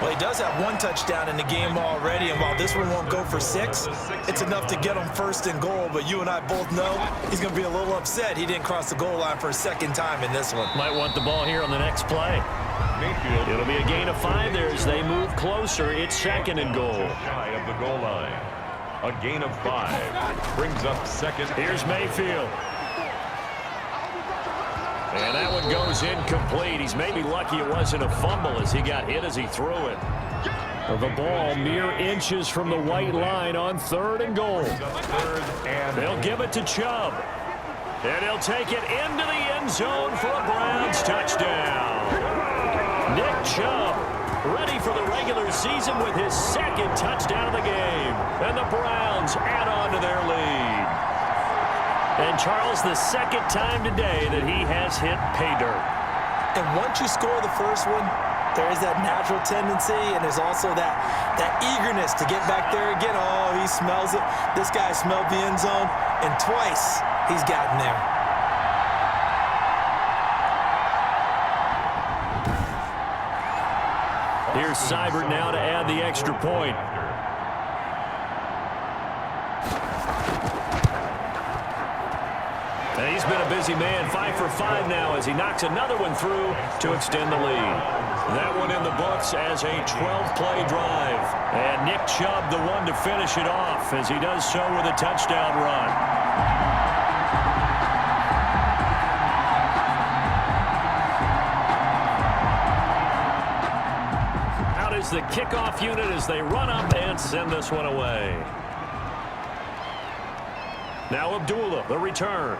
Well, he does have 1 touchdown in the game already, and while this one won't go for 6, it's enough to get him first and goal. But you and I both know he's going to be a little upset he didn't cross the goal line for a second time in this one. Might want the ball here on the next play. Mayfield. It'll be a gain of 5 there as they move closer. It's second and goal. Shy of the goal line. A gain of 5. Brings up second. Here's Mayfield. And that one goes incomplete. He's maybe lucky it wasn't a fumble as he got hit as he threw it. The ball mere inches from the white line on third and goal. They'll give it to Chubb. And he'll take it into the end zone for a Browns touchdown. Nick Chubb ready for the regular season with his 2nd touchdown of the game. And the Browns add on to their lead. And Charles, the 2nd time today that he has hit pay dirt. And once you score the first one, there is that natural tendency, and there's also that eagerness to get back there again. Oh, he smells it. This guy smelled the end zone, and twice he's gotten there. Here's Seibert now to add the extra point. And he's been a busy man, 5 for 5 now as he knocks another one through to extend the lead. That one in the books as a 12-play drive. And Nick Chubb the one to finish it off as he does so with a touchdown run. Out is the kickoff unit as they run up and send this one away. Now Abdullah, the return.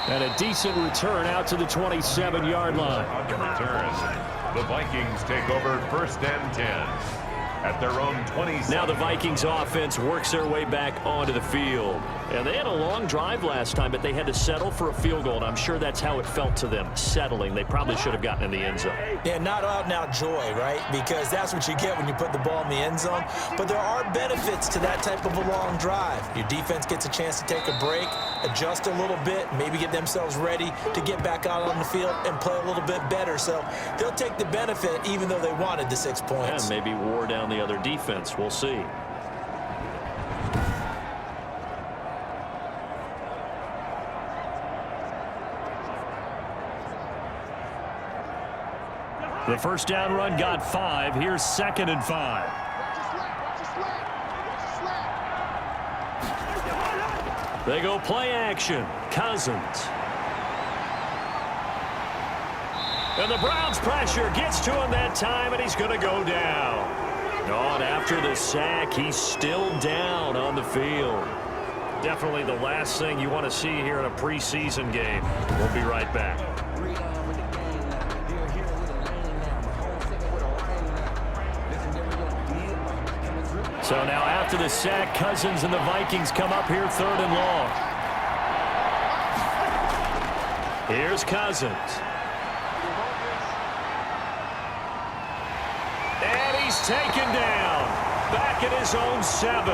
And a decent return out to the 27-yard line. Return. The Vikings take over first and 10. at their own 27. Now the Vikings offense works their way back onto the field. And they had a long drive last time, but they had to settle for a field goal, and I'm sure that's how it felt to them, settling. They probably should have gotten in the end zone. Yeah, not out-and-out joy, right? Because that's what you get when you put the ball in the end zone. But there are benefits to that type of a long drive. Your defense gets a chance to take a break, adjust a little bit, maybe get themselves ready to get back out on the field and play a little bit better. So they'll take the benefit even though they wanted the 6 points. And maybe wore down the other defense. We'll see. The first down run got 5. Here's 2nd and 5. They go play action. Cousins. And the Browns pressure gets to him that time, and he's going to go down. And after the sack, he's still down on the field. Definitely the last thing you want to see here in a preseason game. We'll be right back. So now after the sack, Cousins and the Vikings come up here 3rd and long. Here's Cousins. And he's taken down. Back at his own 7.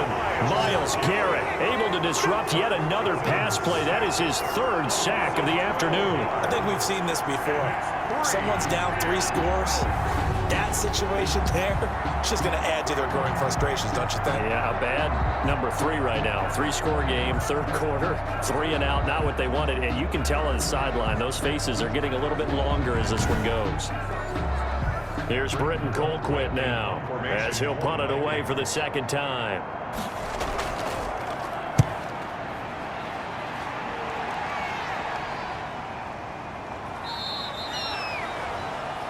Myles Garrett able to disrupt yet another pass play. That is his 3rd sack of the afternoon. I think we've seen this before. Someone's down 3 scores. That situation there, it's just going to add to their growing frustrations, don't you think? Yeah, a bad number 3 right now. 3-score game, 3rd quarter, 3 and out, not what they wanted. And you can tell on the sideline, those faces are getting a little bit longer as this one goes. Here's Britton Colquitt now, as he'll punt it away for the 2nd time.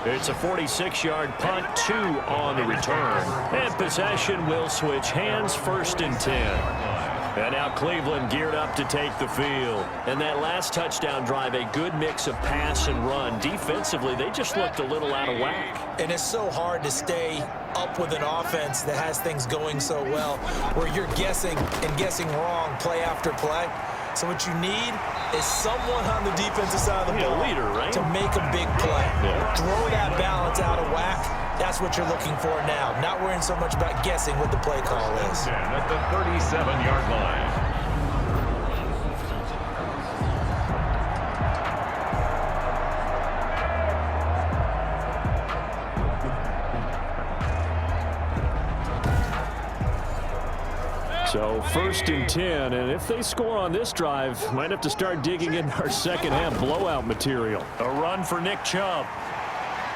It's a 46-yard punt, 2 on the return. And possession will switch hands, 1st and 10. And now Cleveland geared up to take the field. And that last touchdown drive, a good mix of pass and run. Defensively, they just looked a little out of whack. And it's so hard to stay up with an offense that has things going so well, where you're guessing and guessing wrong play after play. So what you need is someone on the defensive side of the ball leader, right? to make a big play. Yeah. Throw that balance out of whack. That's what you're looking for now. Not worrying so much about guessing what the play call is. At the 37-yard line. So 1st and 10, and if they score on this drive, might have to start digging in our second-half blowout material. A run for Nick Chubb.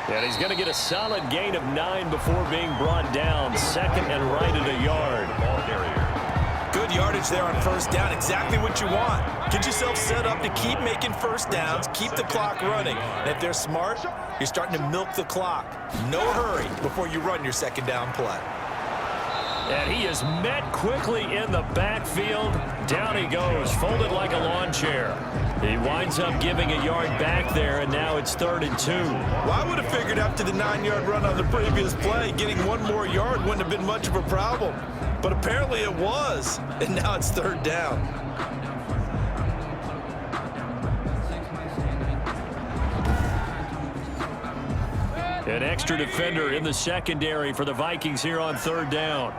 And he's going to get a solid gain of 9 before being brought down. 2nd and right at a yard. Ball carrier. Good yardage there on 1st down. Exactly what you want. Get yourself set up to keep making 1st downs, keep the clock running. And if they're smart, you're starting to milk the clock. No hurry before you run your 2nd down play. And he is met quickly in the backfield. Down he goes, folded like a lawn chair. He winds up giving a yard back there, and now it's 3rd and 2. Well, I would have figured after the 9-yard run on the previous play, getting 1 more yard wouldn't have been much of a problem. But apparently it was, and now it's 3rd down. An extra defender in the secondary for the Vikings here on 3rd down.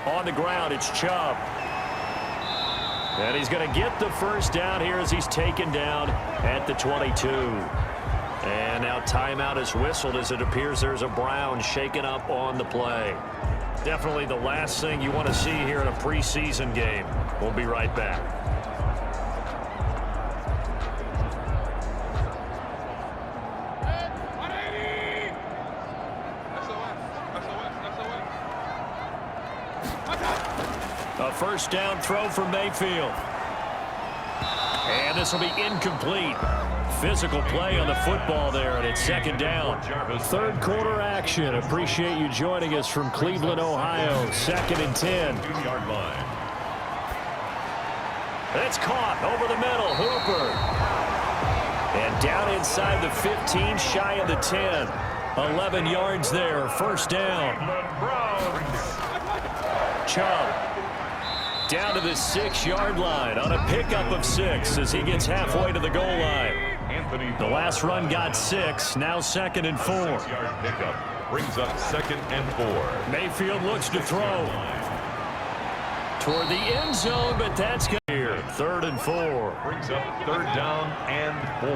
On the ground, it's Chubb. And he's going to get the 1st down here as he's taken down at the 22. And now timeout is whistled as it appears there's a Brown shaken up on the play. Definitely the last thing you want to see here in a preseason game. We'll be right back. A 1st down throw from Mayfield. And this will be incomplete. Physical play on the football there, and it's 2nd down. 3rd quarter action. Appreciate you joining us from Cleveland, Ohio. 2nd and 10. 2-yard line. It's caught over the middle. Hooper. And down inside the 15, shy of the 10. 11 yards there, first down. Chubb down to the 6-yard line on a pickup of 6 as he gets halfway to the goal line. The last run got 6, now 2nd and 4. 6-yard pickup brings up 2nd and 4. Mayfield looks to throw toward the end zone, but that's good here. 3rd and 4. Brings up 3rd down and 4.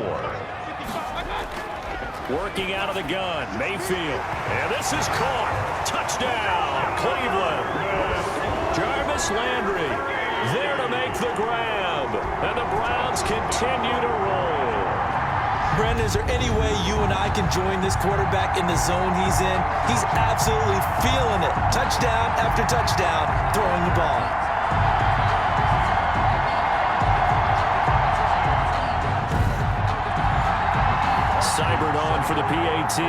Working out of the gun, Mayfield. And this is caught. Touchdown, Cleveland. Jarvis Landry there to make the grab. And the Browns continue to roll. Brandon, is there any way you and I can join this quarterback in the zone he's in? He's absolutely feeling it. Touchdown after touchdown, throwing the ball. Seibert on for the PAT.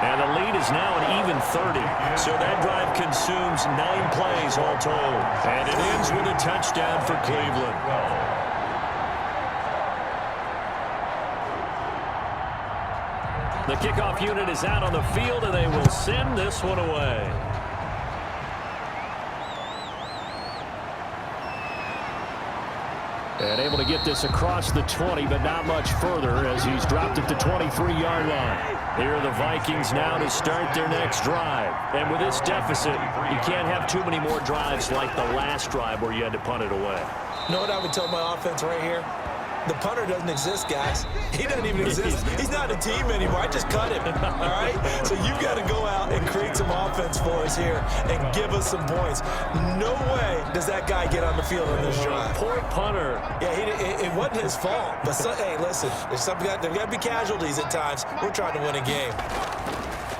And the lead is now an even 30. So that drive consumes 9 plays all told. And it ends with a touchdown for Cleveland. The kickoff unit is out on the field, and they will send this one away. And able to get this across the 20, but not much further as he's dropped at the 23-yard line. Here are the Vikings now to start their next drive. And with this deficit, you can't have too many more drives like the last drive where you had to punt it away. You know what I would tell my offense right here? The punter doesn't exist, guys. He doesn't even exist. He's not a team anymore. I just cut him, all right? So you've got to go out and create some offense for us here and give us some points. No way does that guy get on the field on this drive. Poor punter. Yeah, it wasn't his fault. But, hey, listen, there's got to be casualties at times. We're trying to win a game.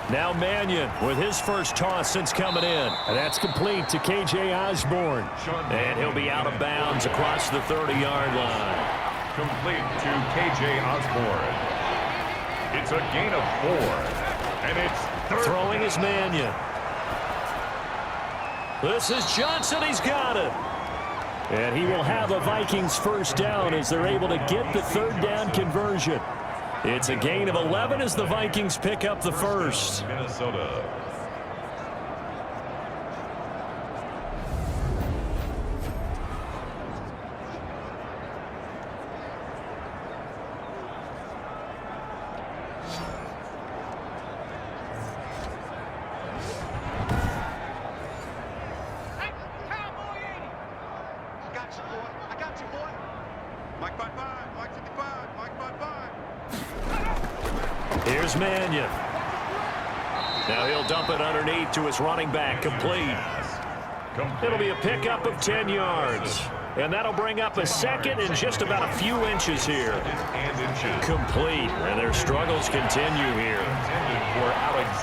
Now Mannion with his first toss since coming in. And that's complete to K.J. Osborne. And he'll be out of bounds across the 30-yard line. Complete to K.J. Osborne. It's a gain of 4. And it's throwing is Mannion. This is Johnson. He's got it. And he will have a Vikings first down as they're able to get the 3rd down conversion. It's a gain of 11 as the Vikings pick up the first. Minnesota. Here's Mannion. Now he'll dump it underneath to his running back, complete. It'll be a pickup of 10 yards. And that'll bring up a 2nd and just about a few inches here. Complete. And their struggles continue here.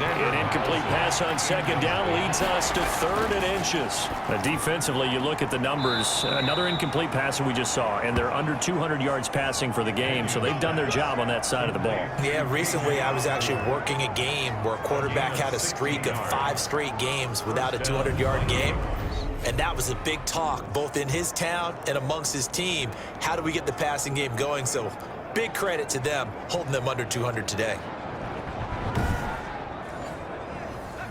An incomplete pass on 2nd down leads us to 3rd and inches. Defensively, you look at the numbers. Another incomplete pass that we just saw, and they're under 200 yards passing for the game, so they've done their job on that side of the ball. Yeah, recently I was actually working a game where a quarterback had a streak of 5 straight games without a 200-yard game. And that was a big talk, both in his town and amongst his team. How do we get the passing game going? So big credit to them, holding them under 200 today.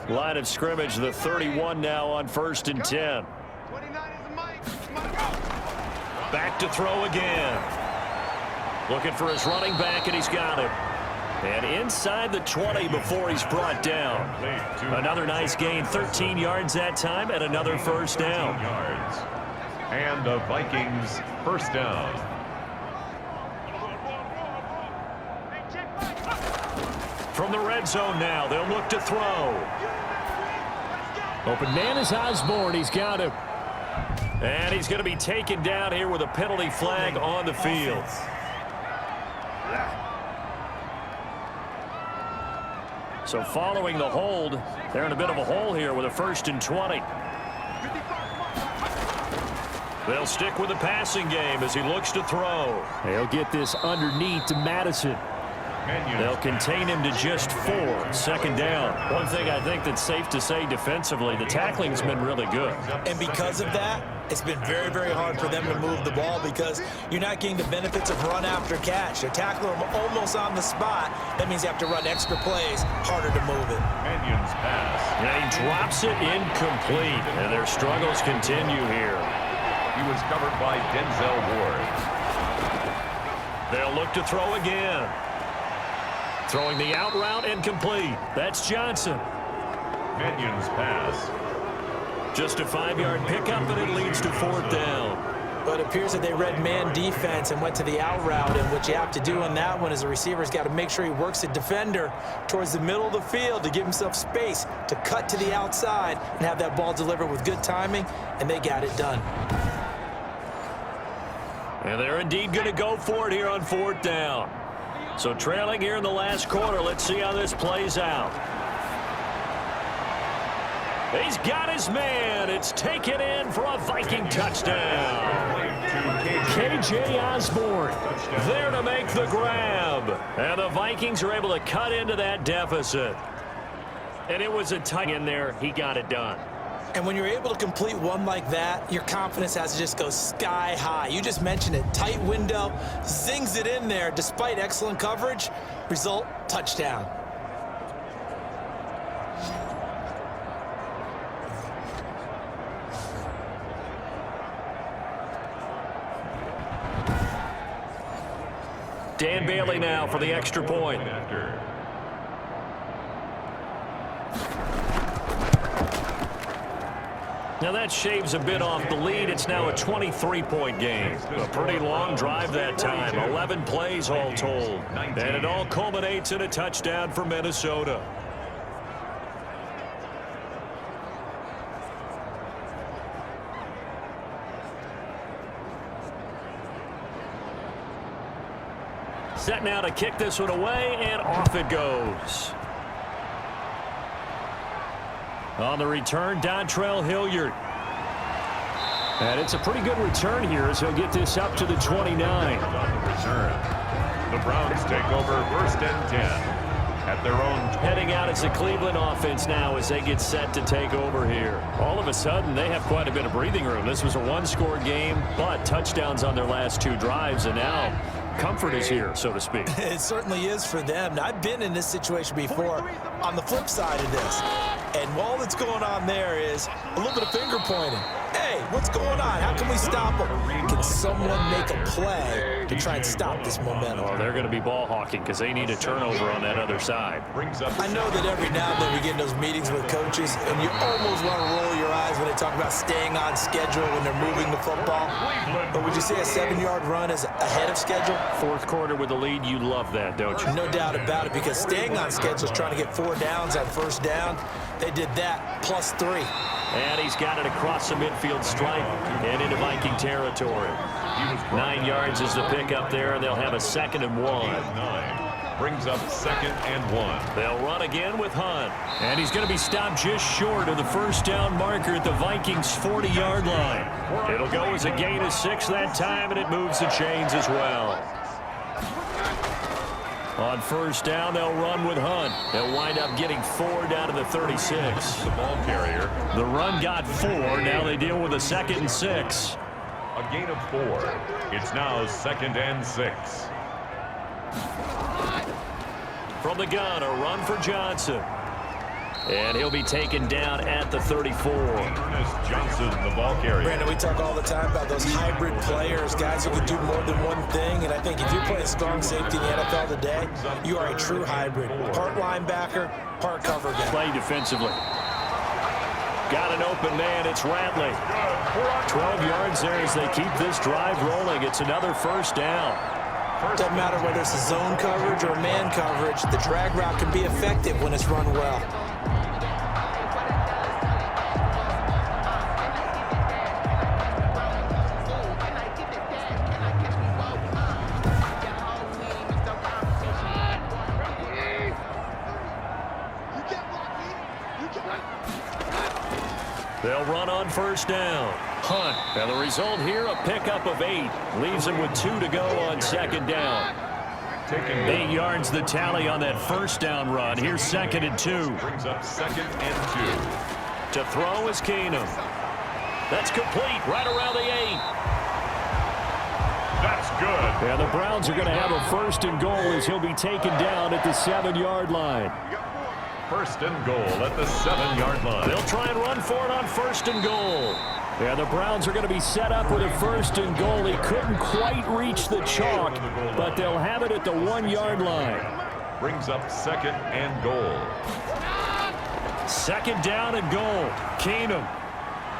Line of scrimmage, the 31 now on 1st and 10. Back to throw again. Looking for his running back, and he's got it. And inside the 20 before he's brought down. Another nice gain, 13 yards that time, and another first down. And the Vikings first down. From the red zone now, they'll look to throw. Open man is Osborne. He's got him. And he's going to be taken down here with a penalty flag on the field. So following the hold, they're in a bit of a hole here with a 1st and 20. They'll stick with the passing game as he looks to throw. They'll get this underneath to Madison. They'll contain him to just 4. Second down. One thing I think that's safe to say defensively, the tackling's been really good. And because of that, it's been very, very hard for them to move the ball because you're not getting the benefits of run after catch. They're tackling them almost on the spot. That means you have to run extra plays, harder to move it. Manion's pass. And he drops it incomplete. And their struggles continue here. He was covered by Denzel Ward. They'll look to throw again. Throwing the out route incomplete. That's Johnson. Manion's pass. Just a 5-yard pickup, and it leads to 4th down. But it appears that they read man defense and went to the out route, and what you have to do on that one is the receiver's got to make sure he works the defender towards the middle of the field to give himself space to cut to the outside and have that ball delivered with good timing, and they got it done. And they're indeed going to go for it here on 4th down. So trailing here in the last quarter, let's see how this plays out. He's got his man. It's taken in for a Viking touchdown. KJ Osborne there to make the grab. And the Vikings are able to cut into that deficit. And it was a tight in there. He got it done. And when you're able to complete one like that, your confidence has to just go sky high. You just mentioned it. Tight window, zings it in there despite excellent coverage. Result, touchdown. Dan Bailey now for the extra point. Now that shaves a bit off the lead. It's now a 23-point game. A pretty long drive that time. 11 plays all told. And it all culminates in a touchdown for Minnesota. Set now to kick this one away, and off it goes. On the return, Dontrell Hilliard. And it's a pretty good return here as he'll get this up to the 29. Return. The Browns take over 1st and 10 at their own 20. Heading out as the Cleveland offense now as they get set to take over here. All of a sudden, they have quite a bit of breathing room. This was a one-score game, but touchdowns on their last 2 drives, and now comfort is here, so to speak. It certainly is for them. Now, I've been in this situation before on the flip side of this. And all that's going on there is a little bit of finger pointing. Hey, what's going on? How can we stop them? Can someone make a play to try and stop this momentum? Well, they're going to be ball hawking because they need a turnover on that other side. I know that every now and then we get in those meetings with coaches, and you almost want to roll your eyes when they talk about staying on schedule when they're moving the football. But would you say a 7-yard run is ahead of schedule? 4th quarter with the lead, you love that, don't you? No doubt about it, because staying on schedule is trying to get 4 downs on 1st down. They did that plus 3. And he's got it across the midfield stripe and into Viking territory. 9 yards is the pickup there, and they'll have a 2nd and 1. Brings up 2nd and 1. They'll run again with Hunt. And he's going to be stopped just short of the 1st down marker at the Vikings' 40-yard line. It'll go as a gain of 6 that time, and it moves the chains as well. On 1st down, they'll run with Hunt. They'll wind up getting 4 down to the 36. The ball carrier. The run got 4. Now they deal with a 2nd and 6. A gain of 4. It's now 2nd and 6. From the gun, a run for Johnson. And he'll be taken down at the 34. Ernest Johnson, the ball carrier. Brandon, we talk all the time about those hybrid players, guys who can do more than one thing. And I think if you're playing strong safety in the NFL today, you are a true hybrid. Part linebacker, part cover guy. Play defensively. Got an open man. It's Ratley. 12 yards there as they keep this drive rolling. It's another 1st down. Doesn't matter whether it's a zone coverage or man coverage, the drag route can be effective when it's run well. They'll run on 1st down. Hunt. And the result here, a pickup of 8. Leaves him with 2 to go on 2nd down. taking 8 yards the tally on that first down run. Here's 2nd and 2. Brings up 2nd and 2. To throw is Keenum. That's complete right around the 8. That's good. Yeah, the Browns are going to have a 1st and goal as he'll be taken down at the 7-yard line. 1st and goal at the 7-yard line. They'll try and run for it on 1st and goal. Yeah, the Browns are going to be set up with a 1st and goal. He couldn't quite reach the chalk, but they'll have it at the 1-yard line. Brings up 2nd and goal. 2nd down and goal. Keenum.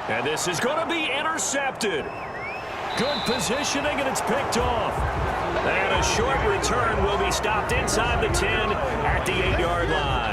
And this is going to be intercepted. Good positioning, and it's picked off. And a short return will be stopped inside the 10 at the 8-yard line.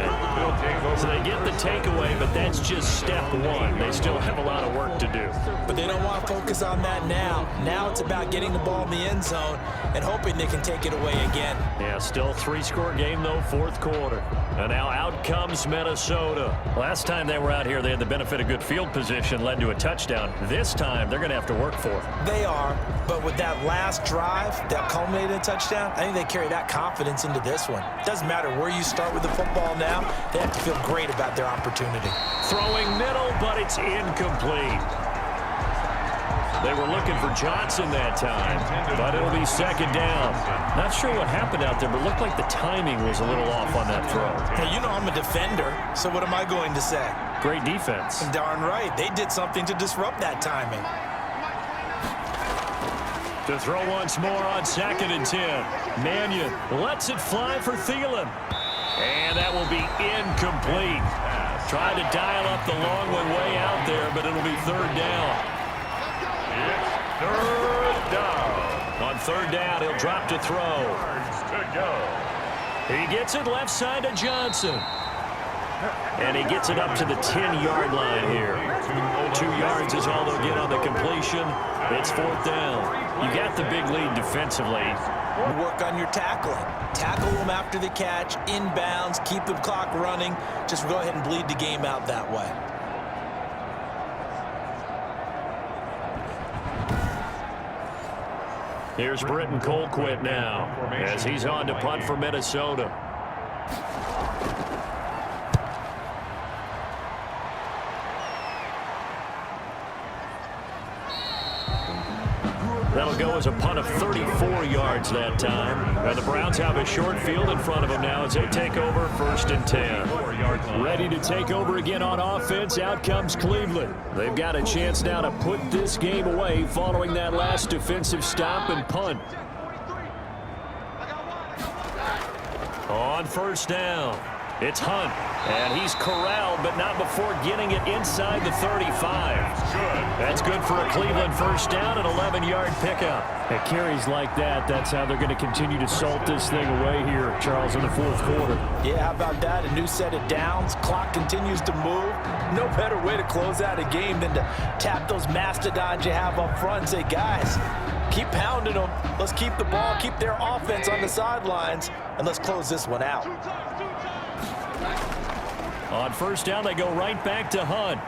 So they get the takeaway, but that's just step one. They still have a lot of work to do. But they don't want to focus on that now. Now it's about getting the ball in the end zone and hoping they can take it away again. Yeah, still 3-score game, though, 4th quarter. And now out comes Minnesota. Last time they were out here, they had the benefit of good field position, led to a touchdown. This time, they're going to have to work for it. They are, but with that last drive that culminated in a touchdown, I think they carry that confidence into this one. Doesn't matter where you start with the football now, they have to feel great about their opportunity. Throwing middle, but it's incomplete. They were looking for Johnson that time, but it'll be 2nd down. Not sure what happened out there, but looked like the timing was a little off on that throw. Hey, you know I'm a defender, so what am I going to say? Great defense. Darn right. They did something to disrupt that timing. To throw once more on 2nd and 10. Mannion lets it fly for Thielen. And that will be incomplete. Tried to dial up the long one way out there, but it'll be 3rd down. It's 3rd down. On 3rd down, he'll drop to throw. Yards to go. He gets it left side to Johnson. And he gets it up to the 10-yard line here. 2 yards is all they'll get on the completion. It's 4th down. You got the big lead defensively. Work on your tackling. Tackle them after the catch, inbounds, keep the clock running. Just go ahead and bleed the game out that way. Here's Britton Colquitt now as he's on to punt for Minnesota. That'll go as a punt of 34 yards that time. And the Browns have a short field in front of them now as they take over 1st and 10. Ready to take over again on offense. Out comes Cleveland. They've got a chance now to put this game away following that last defensive stop and punt. On 1st down, it's Hunt. And he's corralled, but not before getting it inside the 35. That's good for a Cleveland 1st down, an 11-yard pickup. At carries like that, that's how they're going to continue to salt this thing away here, Charles, in the 4th quarter. Yeah, how about that? A new set of downs. Clock continues to move. No better way to close out a game than to tap those mastodons you have up front and say, guys, keep pounding them. Let's keep the ball, keep their offense on the sidelines, and let's close this one out. On 1st down, they go right back to Hunt.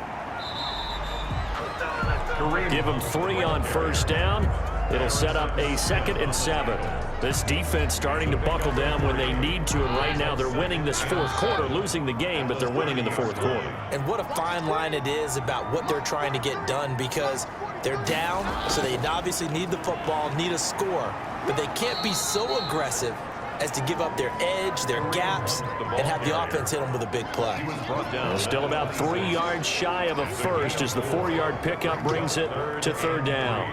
Give him 3 on 1st down. It'll set up a 2nd and 7. This defense starting to buckle down when they need to, and right now they're winning this 4th quarter, losing the game, but they're winning in the 4th quarter. And what a fine line it is about what they're trying to get done, because they're down, so they obviously need the football, need a score, but they can't be so aggressive as to give up their edge, their gaps, and have the offense hit them with a big play. Still about 3 yards shy of a first as the 4-yard pickup brings it to 3rd down.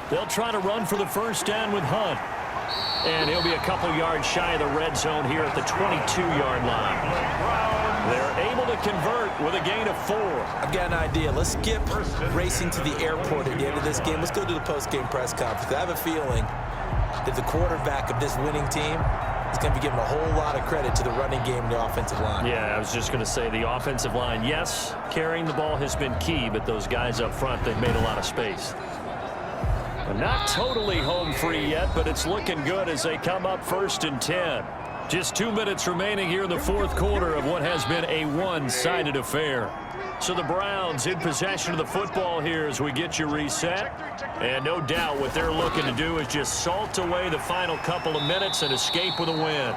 They'll try to run for the 1st down with Hunt. And he'll be a couple yards shy of the red zone here at the 22-yard line. They're able to convert with a gain of 4. I've got an idea. Let's skip racing to the airport at the end of this game. Let's go to the post-game press conference. I have a feeling that the quarterback of this winning team is going to be given a whole lot of credit to the running game and the offensive line. Yeah, I was just going to say the offensive line, yes, carrying the ball has been key, but those guys up front, they've made a lot of space. Not totally home free yet, but it's looking good as they come up 1st and 10. Just 2 minutes remaining here in the fourth quarter of what has been a one-sided affair. So the Browns in possession of the football here as we get you reset. And no doubt what they're looking to do is just salt away the final couple of minutes and escape with a win.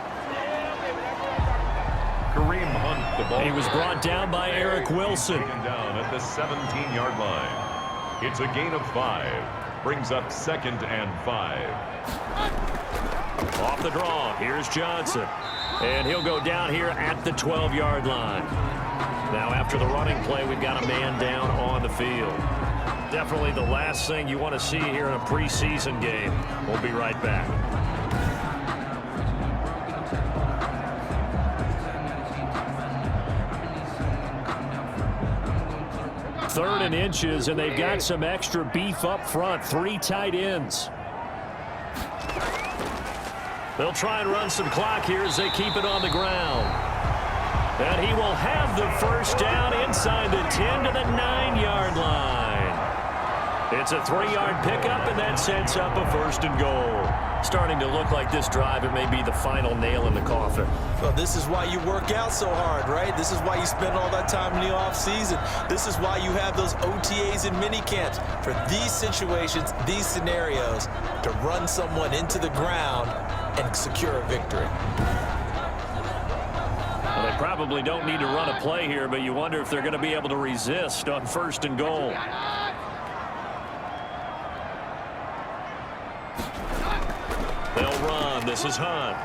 Kareem Hunt, the ball. He was brought down by Eric Wilson. Taken down at the 17-yard line. It's a gain of 5. Brings up 2nd and 5. Off the draw, here's Johnson. And he'll go down here at the 12-yard line. Now after the running play, we've got a man down on the field. Definitely the last thing you want to see here in a preseason game. We'll be right back. Third and inches, and they've got some extra beef up front. 3 tight ends. They'll try and run some clock here as they keep it on the ground. And he will have the first down inside the 10 to the 9-yard line. It's a 3-yard pickup, and that sets up a 1st and goal. Starting to look like this drive, it may be the final nail in the coffin. Well, this is why you work out so hard, right? This is why you spend all that time in the offseason. This is why you have those OTAs and mini camps for these situations, these scenarios, to run someone into the ground and secure a victory. Well, they probably don't need to run a play here, but you wonder if they're going to be able to resist on 1st and goal. They'll run. This is Hunt.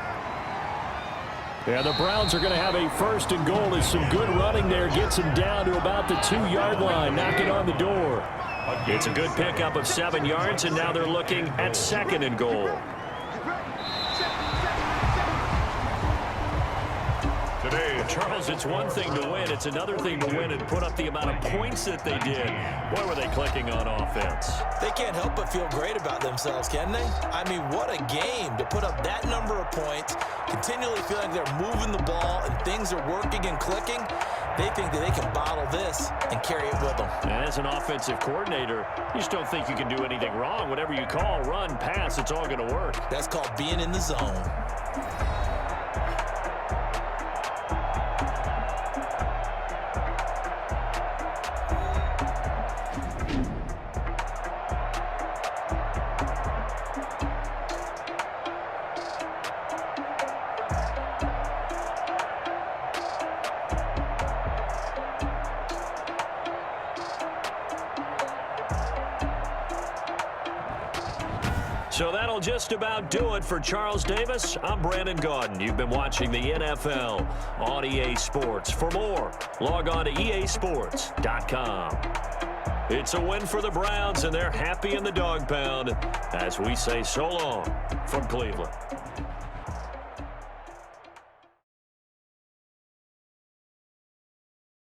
Yeah, the Browns are going to have a 1st and goal as some good running there gets him down to about the 2-yard line, knocking on the door. It's a good pickup of 7 yards, and now they're looking at 2nd and goal. Today, Charles, it's one thing to win. It's another thing to win and put up the amount of points that they did. What were they clicking on offense? They can't help but feel great about themselves, can they? I mean, what a game to put up that number of points, continually feeling they're moving the ball and things are working and clicking. They think that they can bottle this and carry it with them. And as an offensive coordinator, you just don't think you can do anything wrong. Whatever you call, run, pass, it's all going to work. That's called being in the zone. So that'll just about do it for Charles Davis. I'm Brandon Gaudin. You've been watching the NFL on EA Sports. For more, log on to easports.com. It's a win for the Browns, and they're happy in the dog pound as we say so long from Cleveland.